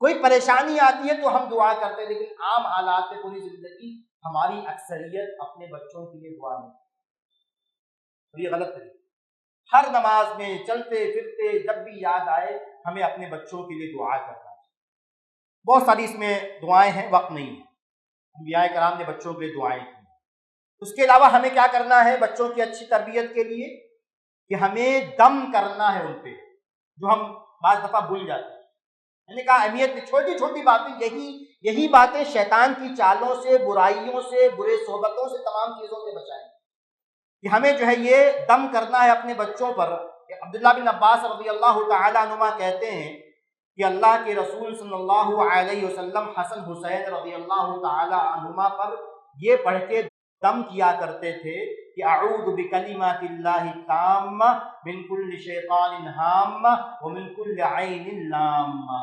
کوئی پریشانی آتی ہے تو ہم دعا کرتے ہیں، لیکن عام حالات میں پوری زندگی ہماری اکثریت اپنے بچوں کے لیے دعا نہیں، اور یہ غلط ہے۔ ہر نماز میں چلتے پھرتے جب بھی یاد آئے ہمیں اپنے بچوں کے لیے دعا کرنا چاہیے۔ بہت ساری اس میں دعائیں ہیں، وقت نہیں ہے، انبیاء کرام نے بچوں کے لیے دعائیں کی۔ اس کے علاوہ ہمیں کیا کرنا ہے بچوں کی اچھی تربیت کے لیے؟ کہ ہمیں دم کرنا ہے ان پہ، جو ہم بعض دفعہ بھول جاتے ہیں۔ میں نے کہا اہمیت چھوٹی چھوٹی باتیں، یہی باتیں شیطان کی چالوں سے، برائیوں سے، برے صحبتوں سے، تمام چیزوں سے بچائیں کہ ہمیں جو ہے یہ دم کرنا ہے اپنے بچوں پر۔ عبداللہ بن عباس رضی اللہ تعالی عنہما کہتے ہیں کہ اللہ کے رسول صلی اللہ علیہ وسلم حسن حسین رضی اللہ تعالی عنہما پر یہ پڑھ کے دم کیا کرتے تھے کہ اعوذ بکلمات اللہ التامہ من کل شیطان ہامہ ومن کل عین لامہ،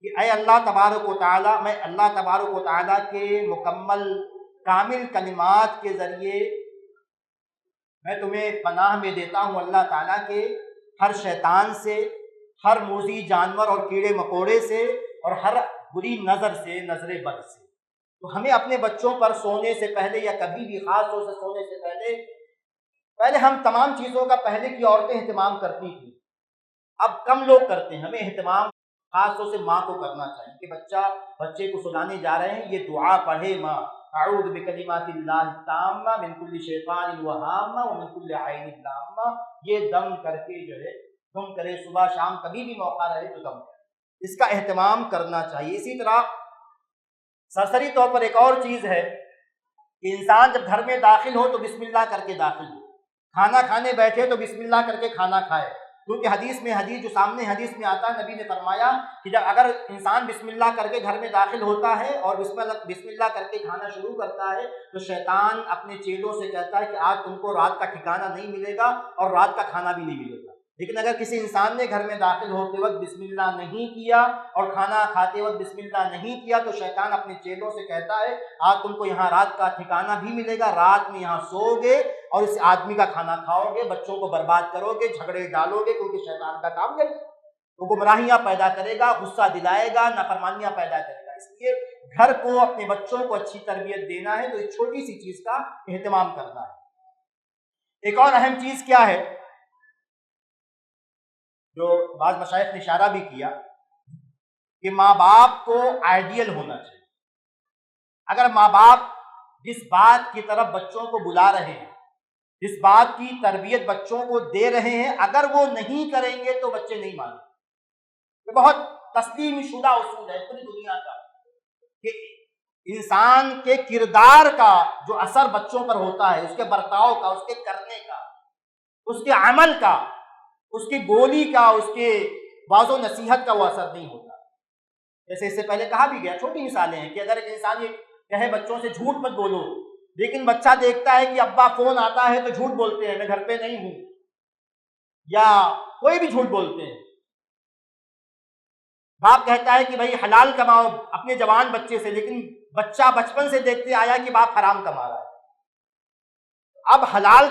کہ اے اللہ تبارک و تعالی، میں اللہ تبارک و تعالی کے مکمل کامل کلمات کے ذریعے میں تمہیں پناہ میں دیتا ہوں اللہ تعالیٰ کے ہر شیطان سے، ہر موذی جانور اور کیڑے مکوڑے سے، اور ہر بری نظر سے، نظر بد سے۔ تو ہمیں اپنے بچوں پر سونے سے پہلے یا کبھی بھی خاص طور سے سونے سے پہلے ہم تمام چیزوں کا پہلے کی عورتیں اہتمام کرتی تھیں، اب کم لوگ کرتے ہیں۔ ہمیں اہتمام خاص طور سے ماں کو کرنا چاہیے کہ بچے کو سلانے جا رہے ہیں یہ دعا پڑھے ماں، اعوذ بکلمات اللہ التامہ من کل شیطان وہامہ ومن کل عین لامہ، یہ دم کر کے جو ہے دم کرے، صبح شام کبھی بھی موقع رہے تو دم کرے، اس کا اہتمام کرنا چاہیے۔ اسی طرح سرسری طور پر ایک اور چیز ہے کہ انسان جب گھر میں داخل ہو تو بسم اللہ کر کے داخل ہو، کھانا کھانے بیٹھے تو بسم اللہ کر کے کھانا کھائے، کیونکہ حدیث جو سامنے حدیث میں آتا ہے، نبی نے فرمایا کہ جب اگر انسان بسم اللہ کر کے گھر میں داخل ہوتا ہے اور بسم اللہ کر کے کھانا شروع کرتا ہے تو شیطان اپنے چیلوں سے کہتا ہے کہ آج تم کو رات کا ٹھکانہ نہیں ملے گا اور رات کا کھانا بھی نہیں ملے گا۔ لیکن اگر کسی انسان نے گھر میں داخل ہوتے وقت بسم اللہ نہیں کیا اور کھانا کھاتے وقت بسم اللہ نہیں کیا تو شیطان اپنے چیلوں سے کہتا ہے آج تم کو یہاں رات کا ٹھکانہ بھی ملے گا، رات میں یہاں سو گے اور اس آدمی کا کھانا کھاؤ گے، بچوں کو برباد کرو گے، جھگڑے ڈالو گے، کیونکہ شیطان کا کام ہے وہ گمراہیاں پیدا کرے گا، غصہ دلائے گا، نافرمانیاں پیدا کرے گا۔ اس لیے گھر کو، اپنے بچوں کو اچھی تربیت دینا ہے تو اس چھوٹی سی چیز کا اہتمام کرنا ہے۔ ایک اور اہم چیز کیا ہے جو بعض مشائخ نے اشارہ بھی کیا کہ ماں باپ کو آئیڈیل ہونا چاہیے۔ اگر ماں باپ جس بات کی طرف بچوں کو بلا رہے ہیں، جس بات کی تربیت بچوں کو دے رہے ہیں، اگر وہ نہیں کریں گے تو بچے نہیں مانیں گے۔ یہ بہت تسلیم شدہ اصول ہے پوری دنیا کا کہ انسان کے کردار کا جو اثر بچوں پر ہوتا ہے، اس کے برتاؤ کا، اس کے کرنے کا، اس کے عمل کا، اس کی بولی کا، اس کے واعظ و نصیحت کا وہ اثر نہیں ہوتا۔ جیسے اس سے پہلے کہا بھی گیا، چھوٹی مثالیں ہیں کہ اگر ایک انسان یہ کہے بچوں سے جھوٹ مت بولو، لیکن بچہ دیکھتا ہے کہ ابا فون آتا ہے تو جھوٹ بولتے ہیں، میں گھر پہ نہیں ہوں، یا کوئی بھی جھوٹ بولتے ہیں۔ باپ کہتا ہے کہ بھائی حلال کماؤ اپنے جوان بچے سے، لیکن بچہ بچپن سے دیکھتے آیا کہ باپ حرام کما رہا ہے۔ اب حلال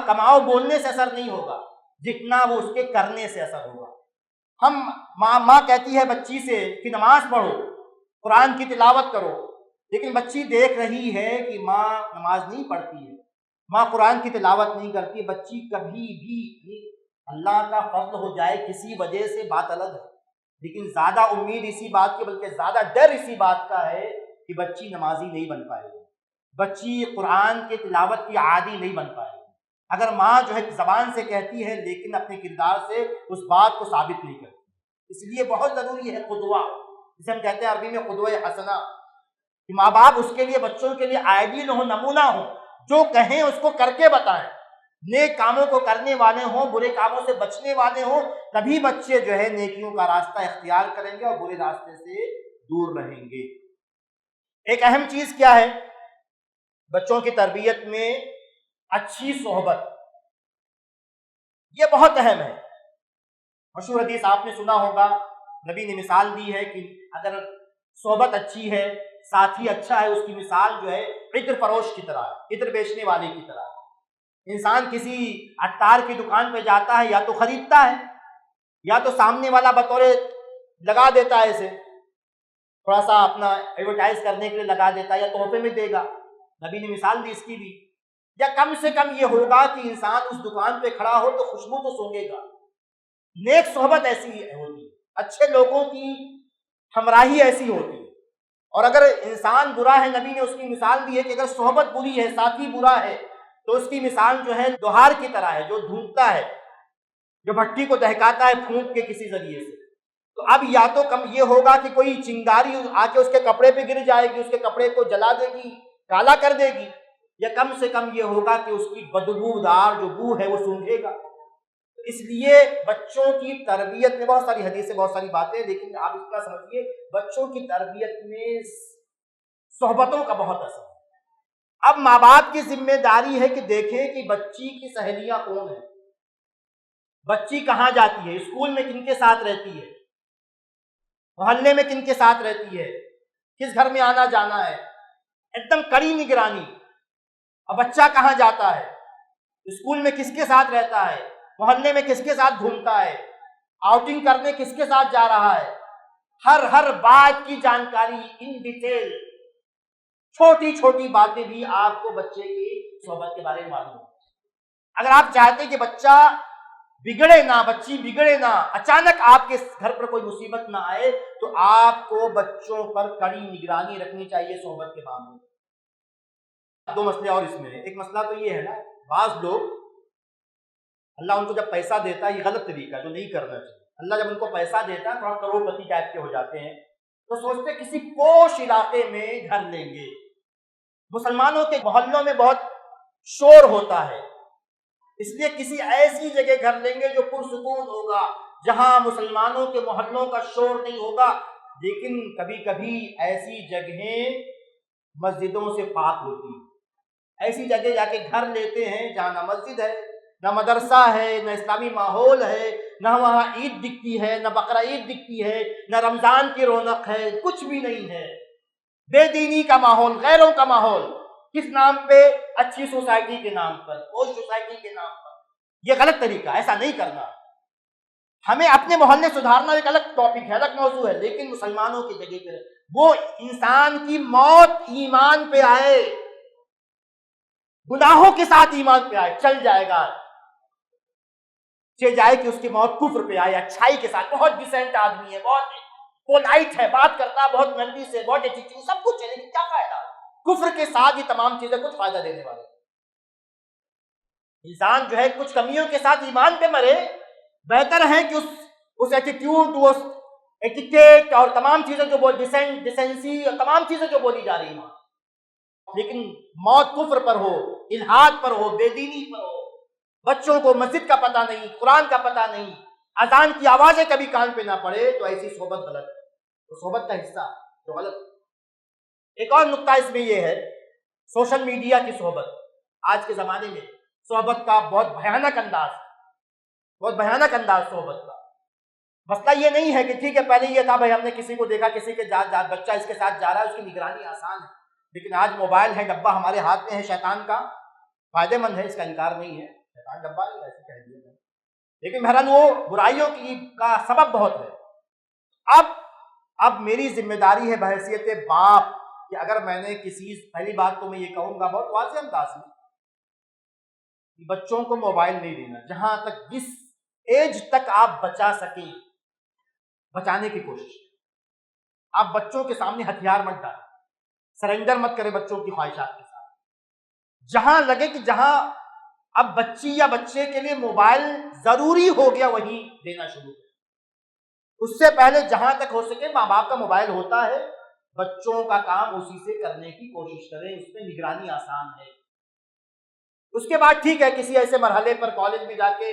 کماؤ بولنے سے اثر نہیں ہوگا جتنا وہ اس کے کرنے سے اثر ہوگا۔ ہم ماں کہتی ہے بچی سے کہ نماز پڑھو، قرآن کی تلاوت کرو، لیکن بچی دیکھ رہی ہے کہ ماں نماز نہیں پڑھتی ہے، ماں قرآن کی تلاوت نہیں کرتی، بچی کبھی بھی اللہ کا فضل ہو جائے کسی وجہ سے بات الگ ہے، لیکن زیادہ امید اسی بات کی، بلکہ زیادہ ڈر اسی بات کا ہے کہ بچی نمازی نہیں بن پائے گی، بچی قرآن کی تلاوت کی عادی نہیں بن پائے گی۔ اگر ماں جو ہے زبان سے کہتی ہے لیکن اپنے کردار سے اس بات کو ثابت نہیں کرتی، اس لیے بہت ضروری ہے قدوہ، جسے ہم کہتے ہیں عربی میں قدوہ حسنہ، کہ ماں باپ اس کے لیے، بچوں کے لیے آئیڈیل ہو، نمونہ ہو، جو کہیں اس کو کر کے بتائیں، نیک کاموں کو کرنے والے ہوں، برے کاموں سے بچنے والے ہوں، تبھی بچے جو ہے نیکیوں کا راستہ اختیار کریں گے اور برے راستے سے دور رہیں گے۔ ایک اہم چیز کیا ہے بچوں کی تربیت میں؟ اچھی صحبت، یہ بہت اہم ہے۔ مشہور حدیث آپ نے سنا ہوگا، نبی نے مثال دی ہے کہ اگر صحبت اچھی ہے، ساتھی اچھا ہے، اس کی مثال جو ہے عطر فروش کی طرح ہے، عطر بیچنے والے کی طرح ہے۔ انسان کسی عطار کی دکان پہ جاتا ہے، یا تو خریدتا ہے یا تو سامنے والا بطور لگا دیتا ہے، اسے تھوڑا سا اپنا ایڈورٹائز کرنے کے لیے لگا دیتا ہے، یا تحفے میں دے گا۔ نبی نے مثال دی اس کی بھی یا کم سے کم یہ ہوگا کہ انسان اس دکان پہ کھڑا ہو تو خوشبو تو سونگے گا. نیک صحبت ایسی ہوتی ہے، اچھے لوگوں کی ہمراہی ایسی ہوتی ہے. اور اگر انسان برا ہے، نبی نے اس کی مثال دی ہے کہ اگر صحبت بری ہے، ساتھی برا ہے، تو اس کی مثال جو ہے لوہار کی طرح ہے جو دھونکتا ہے، جو بھٹی کو دہکاتا ہے پھونک کے کسی ذریعے سے. تو اب یا تو کم یہ ہوگا کہ کوئی چنگاری آ کے اس کے کپڑے پہ گر جائے گی، اس کے کپڑے کو جلا دے گی، کالا کر دے گی، یا کم سے کم یہ ہوگا کہ اس کی بدبودار جو بو ہے وہ سونگھے گا. اس لیے بچوں کی تربیت میں بہت ساری حدیثیں، بہت ساری باتیں، لیکن آپ اس کا سمجھیے بچوں کی تربیت میں صحبتوں کا بہت اثر ہے. اب ماں باپ کی ذمہ داری ہے کہ دیکھیں کہ بچی کی سہیلیاں کون ہیں، بچی کہاں جاتی ہے، اسکول میں کن کے ساتھ رہتی ہے، محلے میں کن کے ساتھ رہتی ہے، کس گھر میں آنا جانا ہے، ایک دم کڑی نگرانی. اب بچہ کہاں جاتا ہے، اسکول میں کس کے ساتھ رہتا ہے، محلے میں کس کے ساتھ گھومتا ہے، آؤٹنگ کرنے کس کے ساتھ جا رہا ہے، ہر بات کی جانکاری ان ڈیٹیل، چھوٹی چھوٹی باتیں بھی آپ کو بچے کی صحبت کے بارے میں معلوم. اگر آپ چاہتے ہیں کہ بچہ بگڑے نہ، بچی بگڑے نہ، اچانک آپ کے گھر پر کوئی مصیبت نہ آئے، تو آپ کو بچوں پر کڑی نگرانی رکھنی چاہیے صحبت کے معاملے میں. دو مسئلے اور اس میں ہیں. ایک مسئلہ تو یہ ہے نا، بعض لوگ اللہ ان کو جب پیسہ دیتا ہے، یہ غلط طریقہ جو نہیں کرنا چاہیے. اللہ جب ان کو پیسہ دیتا ہے، تھوڑا کروڑ پتی ٹائپ کے ہو جاتے ہیں، تو سوچتے کسی پوش علاقے میں گھر لیں گے. مسلمانوں کے محلوں میں بہت شور ہوتا ہے، اس لیے کسی ایسی جگہ گھر لیں گے جو پرسکون ہوگا، جہاں مسلمانوں کے محلوں کا شور نہیں ہوگا. لیکن کبھی کبھی ایسی جگہیں مسجدوں سے پاک ہوتی ہیں. ایسی جگہ جا کے گھر لیتے ہیں جہاں نہ مسجد ہے، نہ مدرسہ ہے، نہ اسلامی ماحول ہے، نہ وہاں عید دکھتی ہے، نہ بقرہ عید دکھتی ہے، نہ رمضان کی رونق ہے، کچھ بھی نہیں ہے. بے دینی کا ماحول، غیروں کا ماحول. کس نام پہ؟ اچھی سوسائٹی کے نام پر، پوش سوسائٹی کے نام پر. یہ غلط طریقہ، ایسا نہیں کرنا. ہمیں اپنے محلے سدھارنا ایک الگ ٹاپک ہے، الگ موضوع ہے، لیکن مسلمانوں کی جگہ پہ وہ انسان کی موت ایمان پہ آئے، گناہوں کے ساتھ ایمان پہ آئے، چل جائے گا. جائے کہ اس کی موت کفر پہ آئے، اچھائی کے ساتھ. بہت ڈیسنٹ آدمی ہے، بہت پولائٹ ہے، بات کرتا ہے بہت نرمی سے، بہت ایٹیٹیوڈ، سب کچھ ہے، لیکن کیا فائدہ؟ کفر کے ساتھ یہ تمام چیزیں کچھ فائدہ دینے والی. انسان جو ہے کچھ کمیوں کے ساتھ ایمان پہ مرے، بہتر ہے کہ اس ایٹیٹیوڈ، اس ایٹیکیٹ اور تمام چیزیں جو ڈیسنسی اور تمام چیزیں جو بولی جا رہی ہیں، لیکن موت کفر پر ہو، الحاد پر ہو، بے دینی پر ہو. بچوں کو مسجد کا پتہ نہیں، قرآن کا پتہ نہیں، اذان کی آوازیں کبھی کان پہ نہ پڑے، تو ایسی صحبت غلط ہے، تو صحبت کا حصہ تو غلط. ایک اور نقطہ اس میں یہ ہے، سوشل میڈیا کی صحبت. آج کے زمانے میں صحبت کا بہت بھیانک انداز، بہت بھیانک انداز صحبت کا. مسئلہ یہ نہیں ہے کہ ٹھیک ہے پہلے یہ تھا بھائی ہم نے کسی کو دیکھا، کسی کے بچہ اس کے ساتھ جا رہا ہے، اس کی نگرانی آسان ہے. لیکن آج موبائل ہے، ڈبہ ہمارے ہاتھ میں ہے شیطان کا، فائدہ مند ہے، اس کا انکار نہیں ہے. شیطان ڈبہ نہیں ایسے کہہ دیا، لیکن بہرحال وہ برائیوں کا سبب بہت ہے. اب میری ذمہ داری ہے بحیثیت باپ کہ اگر میں نے پہلی بات تو میں یہ کہوں گا بہت واضح انداز میں، بچوں کو موبائل نہیں دینا. جہاں تک جس ایج تک آپ بچا سکیں بچانے کی کوشش. آپ بچوں کے سامنے ہتھیار مت ڈالیں، سرنڈر مت کریں بچوں کی خواہشات کے ساتھ. جہاں لگے کہ جہاں اب بچی یا بچے کے لیے موبائل ضروری ہو گیا وہیں دینا شروع کریں. اس سے پہلے جہاں تک ہو سکے ماں باپ کا موبائل ہوتا ہے، بچوں کا کام اسی سے کرنے کی کوشش کریں، اس میں نگرانی آسان ہے. اس کے بعد ٹھیک ہے کسی ایسے مرحلے پر کالج میں جا کے،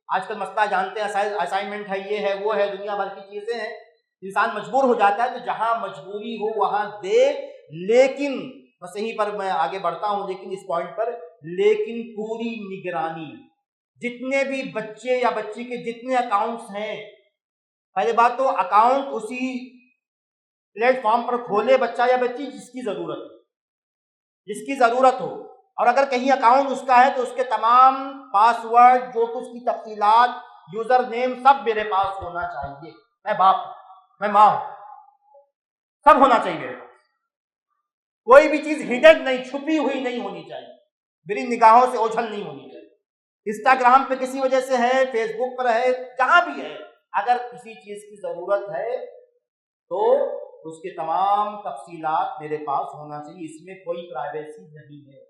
آج کل مسئلہ جانتے ہیں، اسائنمنٹ ہے، یہ ہے وہ ہے، دنیا بھر کی چیزیں ہیں، انسان مجبور ہو جاتا ہے. تو جہاں مجبوری ہو وہاں دے، لیکن بس یہیں پر میں آگے بڑھتا ہوں، لیکن اس پوائنٹ پر، لیکن پوری نگرانی. جتنے بھی بچے یا بچی کے جتنے اکاؤنٹس ہیں، پہلے بات تو اکاؤنٹ اسی پلیٹ فارم پر کھولے بچہ یا بچی جس کی ضرورت ہو. اور اگر کہیں اکاؤنٹ اس کا ہے تو اس کے تمام پاس ورڈ، جو کچھ کی تفصیلات، یوزر نیم سب میرے پاس ہونا چاہیے. میں باپ ہوں، میں ماں ہوں، سب ہونا چاہیے میرے پاس. کوئی بھی چیز ہڈن نہیں، چھپی ہوئی نہیں ہونی چاہیے. میری نگاہوں سے اوجھل نہیں ہونی چاہیے. انسٹاگرام پہ کسی وجہ سے ہے، فیس بک پر ہے، جہاں بھی ہے، اگر کسی چیز کی ضرورت ہے تو اس کے تمام تفصیلات میرے پاس ہونا چاہیے. اس میں کوئی پرائیویسی نہیں ہے.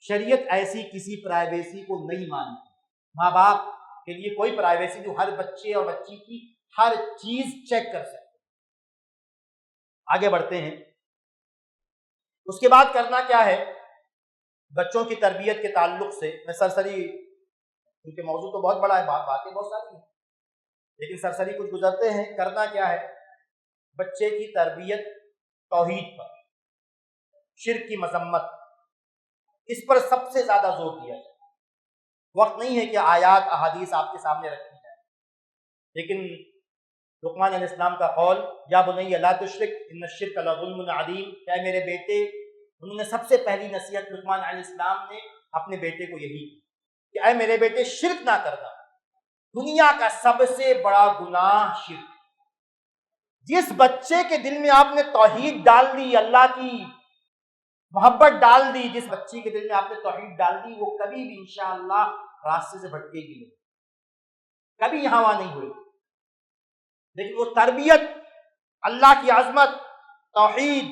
شریعت ایسی کسی پرائیویسی کو نہیں مانتی. ماں باپ کے لیے کوئی پرائیویسی جو ہر بچے اور بچی کی ہر چیز چیک کر سکے. آگے بڑھتے ہیں. اس کے بعد کرنا کیا ہے بچوں کی تربیت کے تعلق سے. میں سرسری، کیونکہ موضوع تو بہت بڑا ہے، باتیں بہت ساری ہیں، لیکن سرسری کچھ گزرتے ہیں. کرنا کیا ہے بچے کی تربیت توحید پر، شرک کی مذمت، اس پر سب سے زیادہ زور دیا جائے. وقت نہیں ہے کہ آیات احادیث آپ کے سامنے رکھی جائیں، لیکن لقمان علیہ السلام کا قول یا بنی لا تشرک ان الشرک لظلم عظیم، کہ میرے بیٹے، انہوں نے سب سے پہلی نصیحت لقمان علیہ السلام نے اپنے بیٹے کو یہی کی کہ اے میرے بیٹے شرک نہ کرنا. دنیا کا سب سے بڑا گناہ شرک. جس بچے کے دل میں آپ نے توحید ڈال دی، اللہ کی محبت ڈال دی، جس بچی کے دل میں آپ نے توحید ڈال دی، وہ کبھی بھی انشاءاللہ راستے سے بھٹکے گی نہیں، کبھی یہاں وہاں نہیں ہوئی. لیکن وہ تربیت، اللہ کی عظمت، توحید،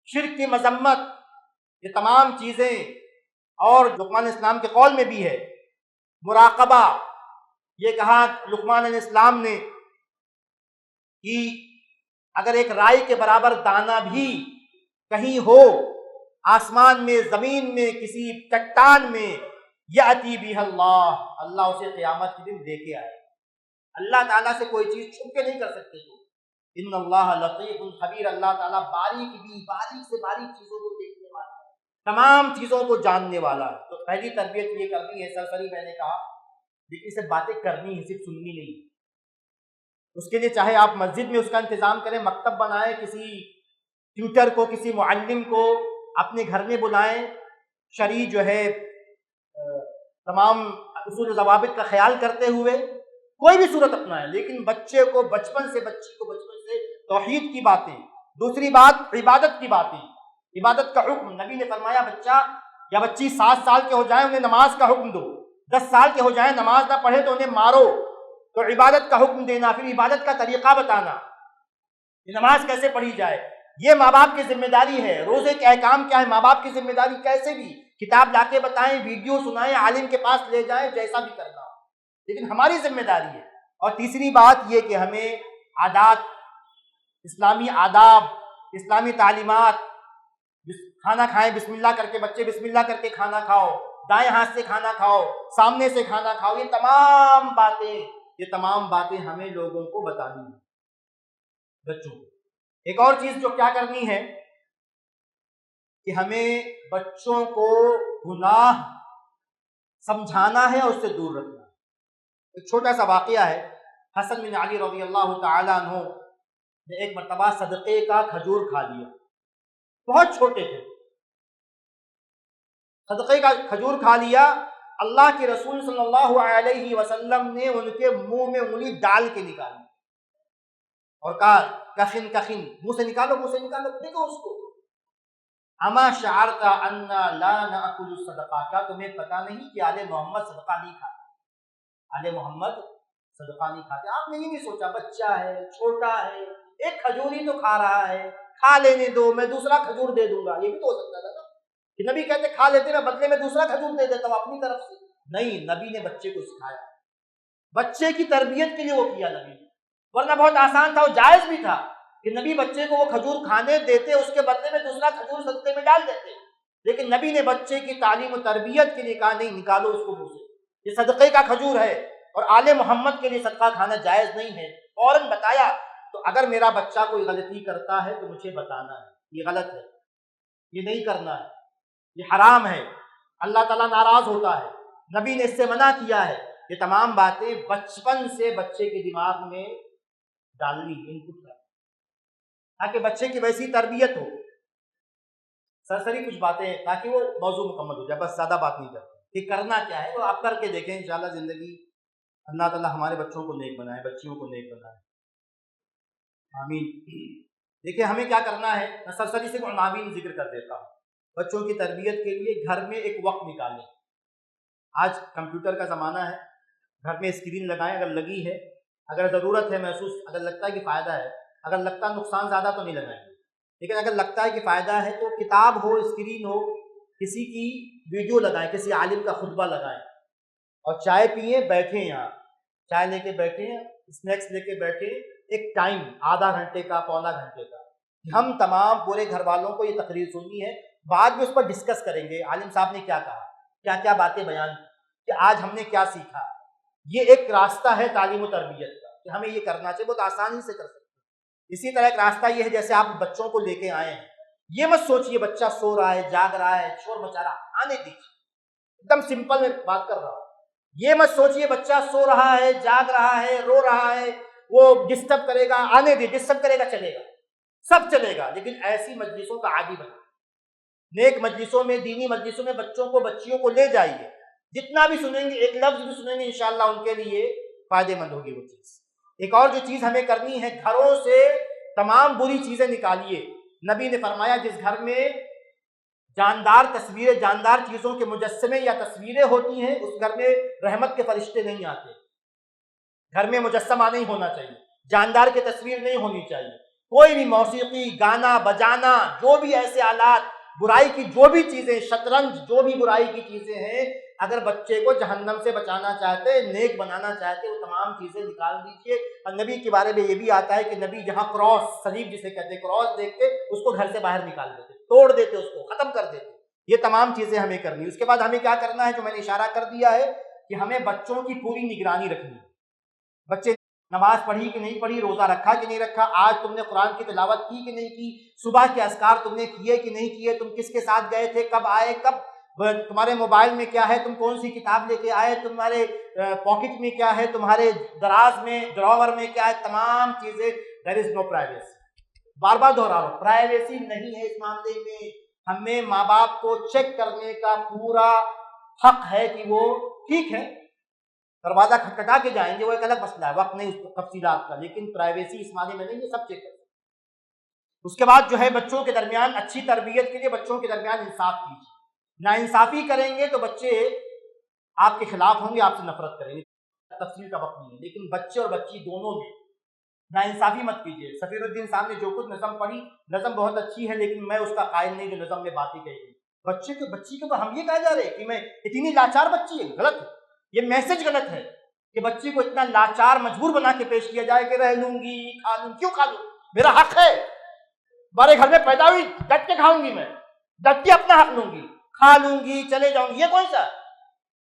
شرک کی مذمت، یہ تمام چیزیں، اور لقمان علیہ السلام کے قول میں بھی ہے مراقبہ. یہ کہا لقمان علیہ السلام نے کہ اگر ایک رائی کے برابر دانہ بھی کہیں ہو آسمان میں، زمین میں، کسی چٹان میں، یاتی بہ اللہ، اللہ اسے قیامت کے دن دے کے آئے. اللہ تعالیٰ سے کوئی چیز چھپ کے نہیں کر سکتے. ان اللہ لطیف خبیر، اللہ تعالیٰ باریک سے باریک چیزوں کو دیکھنے والا ہے، تمام چیزوں کو جاننے والا ہے. تو پہلی تربیت یہ کرنی ہے. سرسری میں نے کہا، لیکن صرف باتیں کرنی ہے، صرف سننی نہیں. اس کے لیے چاہے آپ مسجد میں اس کا انتظام کریں، مکتب بنائیں، کسی ٹیوٹر کو، کسی معلم کو اپنے گھر میں بلائیں، شرعی جو ہے تمام اصول و ضوابط کا خیال کرتے ہوئے کوئی بھی صورت اپنائیں، لیکن بچے کو بچپن سے، بچی کو بچپن سے توحید کی باتیں. دوسری بات عبادت کی باتیں. عبادت کا حکم نبی نے فرمایا بچہ یا بچی 7 سال کے ہو جائیں انہیں نماز کا حکم دو، 10 سال کے ہو جائیں نماز نہ پڑھے تو انہیں مارو. تو عبادت کا حکم دینا، پھر عبادت کا طریقہ بتانا کہ نماز کیسے پڑھی جائے، یہ ماں باپ کی ذمہ داری ہے. روزے کے احکام کیا ہے، ماں باپ کی ذمہ داری. کیسے بھی کتاب لا کے بتائیں، ویڈیو سنائیں، عالم کے پاس لے جائیں، جیسا بھی کرنا ہو، لیکن ہماری ذمہ داری ہے. اور تیسری بات یہ کہ ہمیں عادات، اسلامی آداب، اسلامی تعلیمات، کھانا کھائیں بسم اللہ کر کے، بچے بسم اللہ کر کے کھانا کھاؤ، دائیں ہاتھ سے کھانا کھاؤ، سامنے سے کھانا کھاؤ. یہ تمام باتیں ہمیں لوگوں کو بتانی ہیں بچوں کو. ایک اور چیز جو کیا کرنی ہے کہ ہمیں بچوں کو گناہ سمجھانا ہے اور اس سے دور رکھنا ہے. ایک چھوٹا سا واقعہ ہے. حسن بن علی رضی اللہ تعالیٰ عنہ نے ایک مرتبہ صدقے کا کھجور کھا لیا. بہت چھوٹے تھے، صدقے کا کھجور کھا لیا. اللہ کے رسول صلی اللہ علیہ وسلم نے ان کے منہ میں انگلی ڈال کے نکالی اور کہا کخن کخن، منہ سے نکالو، منہ سے نکالو. دیکھو اس کو، اما شعرت انا لا ناکل الصدقہ، کیا تمہیں پتا نہیں کہ آل محمد صدقہ نہیں کھاتے، آل محمد صدقہ نہیں کھاتے. آپ نے یہ نہیں سوچا بچہ ہے، چھوٹا ہے، ایک کھجور ہی تو کھا رہا ہے، کھا لینے دو، میں دوسرا کھجور دے دوں گا. یہ بھی تو ہو سکتا تھا نا کہ نبی کہتے کھا لیتے، میں بدلے میں دوسرا کھجور دے دیتا ہوں اپنی طرف سے. نہیں، نبی نے بچے کو سکھایا، بچے کی تربیت کے لیے وہ کیا نبی نے. ورنہ بہت آسان تھا، وہ جائز بھی تھا کہ نبی بچے کو وہ کھجور کھانے دیتے، اس کے بدلے میں دوسرا کھجور صدقے میں ڈال دیتے. لیکن نبی نے بچے کی تعلیم و تربیت کے لیے کہا نہیں، نکالو اس کو منہ سے، یہ صدقے کا کھجور ہے اور آل محمد کے لیے صدقہ کھانا جائز نہیں ہے. فوراً بتایا. تو اگر میرا بچہ کوئی غلطی کرتا ہے تو مجھے بتانا ہے، یہ غلط ہے، یہ نہیں کرنا ہے، یہ حرام ہے، اللہ تعالیٰ ناراض ہوتا ہے، نبی نے اس سے منع کیا ہے. یہ تمام باتیں بچپن سے بچے کے دماغ میں ڈالنی، انپٹ کرنا، تاکہ بچے کی ویسی تربیت ہو. سرسری کچھ باتیں تاکہ وہ موضوع مکمل ہو جائے، بس زیادہ بات نہیں کرتے کہ کرنا کیا ہے، وہ آپ کر کے دیکھیں. انشاءاللہ زندگی اللہ تعالیٰ ہمارے بچوں کو نیک بنائے، بچیوں کو نیک بنائے، آمین. دیکھیں ہمیں کیا کرنا ہے، میں سرسری سے عناوین ذکر کر دیتا ہوں. بچوں کی تربیت کے لیے گھر میں ایک وقت نکالیں. آج کمپیوٹر کا زمانہ ہے، گھر میں اسکرین لگائیں اگر لگی ہے، اگر ضرورت ہے محسوس، اگر لگتا ہے کہ فائدہ ہے، اگر لگتا ہے نقصان زیادہ تو نہیں لگائیں گے، لیکن اگر لگتا ہے کہ فائدہ ہے تو کتاب ہو، اسکرین ہو، کسی کی ویڈیو لگائیں، کسی عالم کا خطبہ لگائیں، اور چائے پئیں، بیٹھیں، یہاں چائے لے کے بیٹھیں، اسنیکس لے کے بیٹھیں، ایک ٹائم آدھا گھنٹے کا، پونا گھنٹے کا. ہم تمام پورے گھر والوں کو یہ تقریر سننی ہے، بعد میں اس پر ڈسکس کریں گے عالم صاحب نے کیا کہا، کیا کیا باتیں بیان کی، کہ آج ہم نے کیا سیکھا. یہ ایک راستہ ہے تعلیم و تربیت کا کہ ہمیں یہ کرنا چاہیے، بہت آسانی سے کر سکتے ہیں. اسی طرح ایک راستہ یہ ہے جیسے آپ بچوں کو لے کے آئے ہیں، یہ مت سوچئے بچہ سو رہا ہے، جاگ رہا ہے، شور مچا رہا، آنے دیجیے. ایک دم سمپل میں بات کر رہا ہوں. یہ مت سوچئے بچہ سو رہا ہے، جاگ رہا ہے، رو رہا ہے، وہ ڈسٹرب کرے گا، آنے دے، ڈسٹرب کرے گا چلے گا، سب چلے گا، لیکن ایسی مجلسوں کا عادی بنا. نیک مجلسوں میں، دینی مجلسوں میں بچوں کو، بچیوں کو لے جائیے. جتنا بھی سنیں گے، ایک لفظ بھی سنیں گے، انشاءاللہ ان کے لیے فائدے مند ہوگی وہ چیز. ایک اور جو چیز ہمیں کرنی ہے، گھروں سے تمام بری چیزیں نکالیے. نبی نے فرمایا جس گھر میں جاندار تصویریں، جاندار چیزوں کے مجسمے یا تصویریں ہوتی ہیں، اس گھر میں رحمت کے فرشتے نہیں آتے. گھر میں مجسمہ نہیں ہونا چاہیے، جاندار کی تصویر نہیں ہونی چاہیے. کوئی بھی موسیقی، گانا بجانا، جو بھی ایسے آلات، برائی کی جو بھی چیزیں، شطرنج، جو بھی برائی کی چیزیں ہیں، اگر بچے کو جہنم سے بچانا چاہتے، نیک بنانا چاہتے، وہ تمام چیزیں نکال دیجیے. اور نبی کے بارے میں یہ بھی آتا ہے کہ نبی جہاں کراس، صلیب جسے کہتے ہیں، کراس دیکھتے اس کو گھر سے باہر نکال دیتے، توڑ دیتے، اس کو ختم کر دیتے. یہ تمام چیزیں ہمیں کرنی. اس کے بعد ہمیں کیا کرنا ہے، جو میں نے اشارہ کر دیا ہے کہ ہمیں بچوں کی پوری نگرانی رکھنی ہے. بچے نماز پڑھی کہ نہیں پڑھی، روزہ رکھا کہ نہیں رکھا، آج تم نے قرآن کی تلاوت کی کہ نہیں کی، صبح کے اذکار تم نے کیے کہ نہیں کیے، تم کس کے ساتھ گئے تھے، کب آئے، کب، تمہارے موبائل میں کیا ہے، تم کون سی کتاب لے کے آئے، تمہارے پاکٹ میں کیا ہے، تمہارے دراز میں، ڈراور میں کیا ہے، تمام چیزیں. دیر از نو پرائیویسی. بار بار دہرا رہا ہوں، پرائیویسی نہیں ہے اس معاملے میں. ہمیں ماں باپ کو چیک کرنے کا پورا حق ہے کہ وہ ٹھیک ہے دروازہ کھٹکھٹا کے جائیں گے، وہ ایک الگ مسئلہ ہے، وقت نہیں اس تفصیلات کا، لیکن پرائیویسی اس معنی میں نہیں ہے، سب چیک کریں. اس کے بعد جو ہے بچوں کے درمیان اچھی تربیت کے لیے بچوں کے درمیان انصاف کیجیے. ناانصافی کریں گے تو بچے آپ کے خلاف ہوں گے، آپ سے نفرت کریں گے. تفصیل کا وقت نہیں ہے، لیکن بچے اور بچی دونوں میں ناانصافی مت کیجیے. سفیر الدین صاحب نے جو کچھ نظم پڑھی، نظم بہت اچھی ہے، لیکن میں اس کا قائل نہیں جو نظم میں باتیں کہی گئی. بچی کو تو ہم یہ کہا جا رہے ہیں کہ میں اتنی لاچار بچی ہے، غلط ہے. یہ میسج غلط ہے کہ بچی کو اتنا لاچار مجبور بنا کے پیش کیا جائے کہ رہ لوں گی، کھا لوں. کیوں کھا لوں؟ میرا حق ہے. ہمارے گھر میں پیدا ہوئی، ڈٹ کے کھاؤں گی، میں ڈٹ کے اپنا حق لوں گی، کھا لوں گی، چلے جاؤں گی. یہ کون سا؟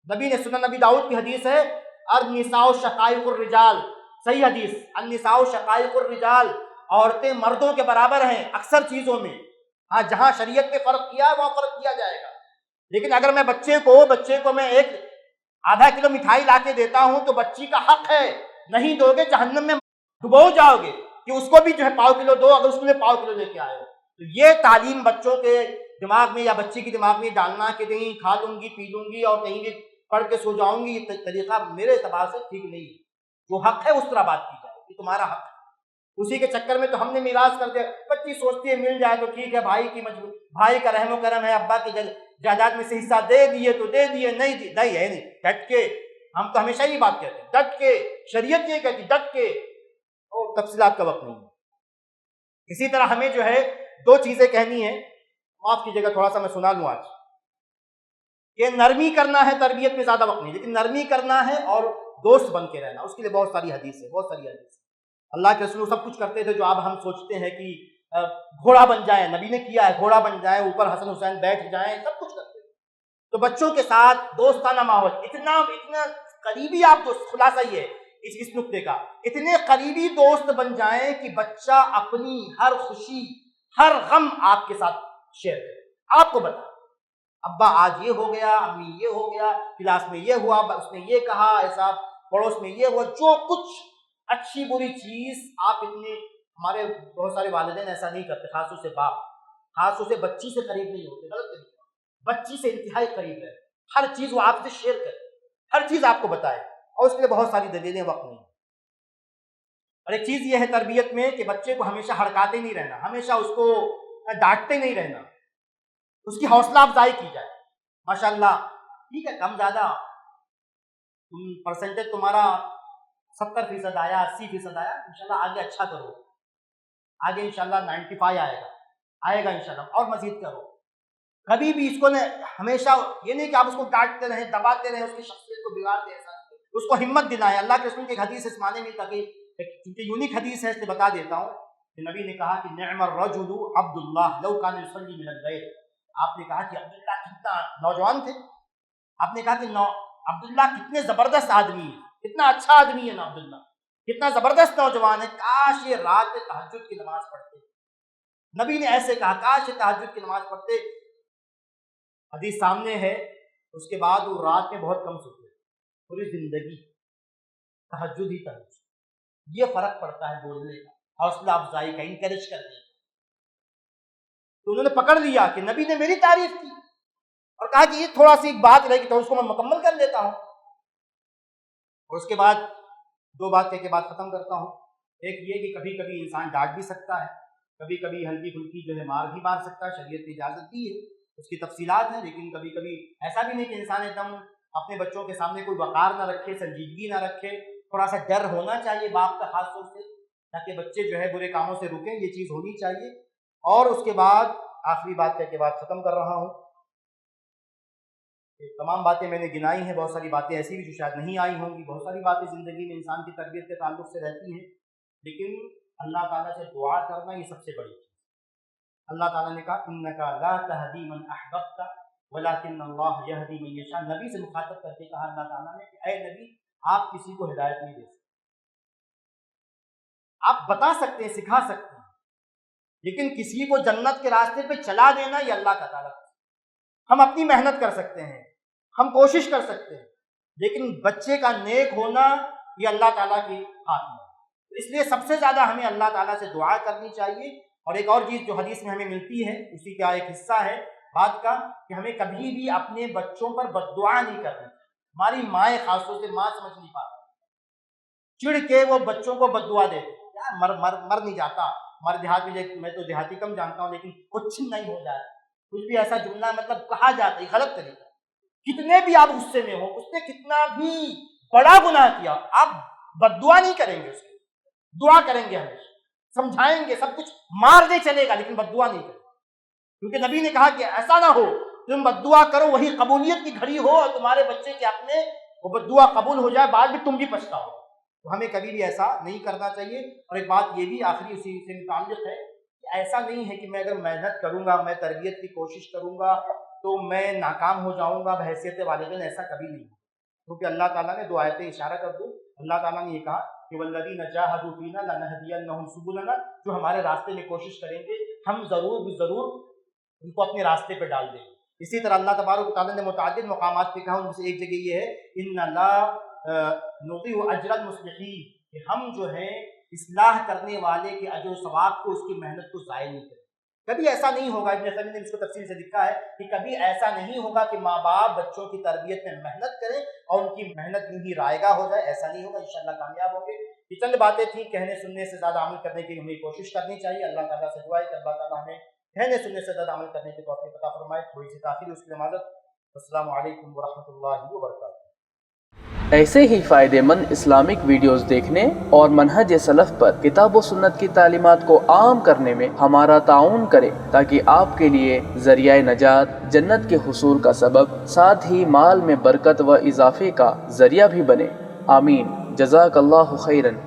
نبی نے سنن نبی داؤد کی حدیث ہے، النساء شقائق الرجال، صحیح حدیث، النساء شقائق الرجال، عورتیں مردوں کے برابر ہیں اکثر چیزوں میں. ہاں، جہاں شریعت نے فرق کیا ہے وہاں فرق کیا جائے گا. لیکن اگر میں بچے کو میں ایک آدھا کلو مٹھائی لا کے دیتا ہوں تو بچی کا حق ہے، نہیں دو گے جہنم میں ڈبو جاؤ گے، کہ اس کو بھی جو ہے پاؤ کلو دو، اگر اس کو بھی پاؤ کلو لے کے آئے ہو. تو یہ تعلیم بچوں کے دماغ میں یا بچی کے دماغ میں ڈالنا کہ نہیں کھا لوں گی، پی لوں گی اور کہیں بھی پڑھ کے سو جاؤں گی، یہ طریقہ میرے اعتبار سے ٹھیک نہیں ہے. جو حق ہے اس طرح بات کی جائے کہ تمہارا حق ہے. اسی کے چکر میں تو ہم نے میراث کر دیا. بچی سوچتی ہے مل جائے تو ٹھیک ہے، بھائی کی مجبور، بھائی کا رحم و کرم ہے، ابا کی جائیداد میں سے حصہ دے دیے تو دے دیے، نہیں دی نہیں ہے نہیں. ڈٹ کے، ہم تو ہمیشہ یہ بات کہتے ہیں، ڈٹ کے، شریعت یہ کہتی ڈٹ کے، اور تفصیلات کا وقت نہیں ہے. اسی طرح ہمیں جو ہے دو چیزیں کہنی ہیں، معاف کیجیے گا تھوڑا سا میں سنا لوں آج، کہ نرمی کرنا ہے، تربیت میں زیادہ وقت نہیں، لیکن نرمی کرنا ہے اور دوست بن کے رہنا. اس کے لیے بہت ساری حدیث ہے، بہت ساری حدیث. اللہ کے رسول سب کچھ کرتے تھے جو اب ہم سوچتے ہیں کہ گھوڑا بن جائیں، نبی نے کیا ہے، گھوڑا بن جائیں، اوپر حسن حسین بیٹھ جائیں، سب کچھ کرتے تھے. تو بچوں کے ساتھ دوستانہ ماحول، اتنا قریبی، آپ دوست، خلاصہ یہ ہے اس نقطے کا، اتنے قریبی دوست بن جائیں کہ بچہ اپنی ہر خوشی، ہر غم آپ کے ساتھ شیئر کرے، آپ کو بتا، ابا آج یہ ہو گیا، امی یہ ہو گیا، کلاس میں یہ ہوا، اس نے یہ کہا، ایسا پڑوس میں یہ ہوا، جو کچھ اچھی بری چیز آپ اتنے. ہمارے بہت سارے والدین ایسا نہیں کرتے، خاص طور سے باپ، خاص طور سے بچی سے قریب نہیں ہوتے، غلط طریقہ. بچی سے انتہائی قریب ہے، ہر چیز وہ آپ سے شیئر کرے، ہر چیز آپ کو بتائے، اور اس کے لیے بہت ساری دلیلیں، وقت نہیں. اور ایک چیز یہ ہے تربیت میں کہ بچے کو ہمیشہ ہڑکاتے نہیں رہنا، ہمیشہ اس کو ڈانٹتے نہیں رہنا. اس کی حوصلہ افزائی کی جائے. ماشاءاللہ ٹھیک ہے، کم زیادہ پرسنٹیج تمہارا 70% آیا، 80% آیا، انشاءاللہ آگے اچھا کرو، آگے انشاءاللہ 95 آئے گا انشاءاللہ، اور مزید کرو. کبھی بھی اس کو ہمیشہ یہ نہیں کہ آپ اس کو ڈانٹتے رہیں، دباتے رہیں، اس کی شخصیت کو بگاڑتے، ایسا اس کو ہمت دلائیں. اللہ کے رسول کی ایک حدیث اس معنی میں تاکہ کیونکہ یونیک حدیث ہے اس لیے بتا دیتا ہوں کہ نبی نے کہا کہ نعم الرجل عبد اللہ لو کان یصلی من الليل. آپ نے کہا کہ عبداللہ کتنا نوجوان تھے، آپ نے کہا کہ عبداللہ کتنے زبردست آدمی ہے، کتنا اچھا آدمی ہے نا عبداللہ، کتنا زبردست نوجوان ہے، کاش یہ رات میں تہجد کی نماز پڑھتے. نبی نے ایسے کہا کاش یہ تہجد کی نماز پڑھتے. حدیث سامنے ہے. اس کے بعد وہ رات میں بہت کم سوتے، پوری زندگی تہجد ہی تہجد. یہ فرق پڑتا ہے بولنے کا، حوصلہ افزائی کا، انکریج کرنے کا. تو انہوں نے پکڑ لیا کہ نبی نے میری تعریف کی اور کہا کہ یہ تھوڑا سی ایک بات رہے گی تو اس کو میں مکمل کر لیتا ہوں. اور اس کے بعد دو بات کہہ کے بعد ختم کرتا ہوں. ایک یہ کہ کبھی کبھی انسان ڈانٹ بھی سکتا ہے، کبھی کبھی ہلکی پھلکی جو ہے مار بھی مار سکتا ہے، شریعت کی اجازت دی ہے، اس کی تفصیلات ہیں. لیکن کبھی کبھی ایسا بھی نہیں کہ انسان ایک دم اپنے بچوں کے سامنے کوئی وقار نہ رکھے، سنجیدگی نہ رکھے. تھوڑا سا ڈر ہونا چاہیے باپ کا خاص طور سے، تاکہ بچے جو ہے برے کاموں سے رکیں. یہ چیز ہونی چاہیے. اور اس کے بعد آخری بات کہہ کے بعد ختم کر رہا ہوں. تمام باتیں میں نے گنائی ہیں، بہت ساری باتیں ایسی بھی جو شاید نہیں آئی ہوں گی. بہت ساری باتیں زندگی میں انسان کی تربیت کے تعلق سے رہتی ہیں، لیکن اللہ تعالیٰ سے دعا کرنا یہ سب سے بڑی چیز. اللہ تعالیٰ نے کہا اِنَّكَ لَا تَهْدِي مَنْ أَحْبَبْتَ وَلَكِنَّ اللَّهَ يَهْدِي مَن يَشَاءُ. نبی سے مخاطب کر کے کہا اللہ تعالیٰ نے کہ اے نبی آپ کسی کو ہدایت نہیں دے سکتے، آپ بتا سکتے ہیں، سکھا سکتے ہیں، لیکن کسی کو جنت کے راستے پہ چلا دینا یہ اللہ کا تعالیٰ. ہم اپنی محنت کر سکتے ہیں، ہم کوشش کر سکتے ہیں، لیکن بچے کا نیک ہونا یہ اللہ تعالیٰ کی ہاتھ میں ہے. اس لیے سب سے زیادہ ہمیں اللہ تعالیٰ سے دعا کرنی چاہیے. اور ایک اور چیز جو حدیث میں ہمیں ملتی ہے، اسی کا ایک حصہ ہے بات کا، کہ ہمیں کبھی بھی اپنے بچوں پر بد دعا نہیں کرنی. ہماری مائیں خاص طور سے ماں سمجھ نہیں پاتی، چڑ کے وہ بچوں کو بد دعا دیتے، مر نہیں جاتا. ہمارے دیہات میں تو دیہاتی کم جانتا ہوں، لیکن کچھ نہیں ہو جائے، کچھ بھی ایسا جملہ مطلب کہا جاتا ہے غلط طریقہ. کتنے بھی آپ غصے میں ہو، اس نے کتنا بھی بڑا گناہ کیا، آپ بد دعا نہیں کریں گے، اس کی دعا کریں گے، ہمیشہ سمجھائیں گے، سب کچھ مار دے چلے گا، لیکن بد دعا نہیں کریں. کیونکہ نبی نے کہا کہ ایسا نہ ہو تم بد دعا کرو، وہی قبولیت کی گھڑی ہو اور تمہارے بچے کے حق میں وہ بد دعا قبول ہو جائے، بعد میں تم بھی پچھتاؤ. تو ہمیں کبھی بھی ایسا نہیں کرنا چاہیے. اور ایک بات یہ بھی آخری اسی سے متعلق ہے کہ ایسا نہیں ہے کہ میں اگر محنت کروں گا، میں تربیت کی کوشش کروں گا تو میں ناکام ہو جاؤں گا بحیثیت والدین. ایسا کبھی نہیں، کیونکہ اللہ تعالیٰ نے دو آیتیں اشارہ کر دوں. اللہ تعالیٰ نے یہ کہا کہ والذین جاہدوا فینا لنہدینہم سبلنا، جو ہمارے راستے میں کوشش کریں گے ہم ضرور ان کو اپنے راستے پہ ڈال دیں گے. اسی طرح اللہ تبارک و تعالیٰ نے متعدد مقامات پہ کہا، ان میں سے ایک جگہ یہ ہے ان لا نضیع اجر المصلحین، کہ ہم جو ہے اصلاح کرنے والے کے اجر و ثواب کو، اس کی محنت کو ضائع نہیں کریں. کبھی ایسا نہیں ہوگا، ابن قیم نے اس کو تفصیل سے لکھا ہے کہ کبھی ایسا نہیں ہوگا کہ ماں باپ بچوں کی تربیت میں محنت کریں اور ان کی محنت یوں ہی رائے گاہ ہو جائے. ایسا نہیں ہوگا، انشاءاللہ کامیاب ہوں گے. یہ چند باتیں تھیں، کہنے سننے سے زیادہ عمل کرنے کی ہمیں کوشش کرنی چاہیے. اللہ تعالیٰ سے دعا ہے کہ اللہ تعالیٰ ہمیں کہنے سننے سے زیادہ عمل کرنے کی توفیق عطا فرمائے. تھوڑی سی تاخیر اس کی معذرت. السلام علیکم ورحمۃ اللہ وبرکاتہ. ایسے ہی فائدہ مند اسلامک ویڈیوز دیکھنے اور منہج سلف پر کتاب و سنت کی تعلیمات کو عام کرنے میں ہمارا تعاون کریں، تاکہ آپ کے لیے ذریعہ نجات، جنت کے حصول کا سبب، ساتھ ہی مال میں برکت و اضافے کا ذریعہ بھی بنے. آمین. جزاک اللہ خیرن.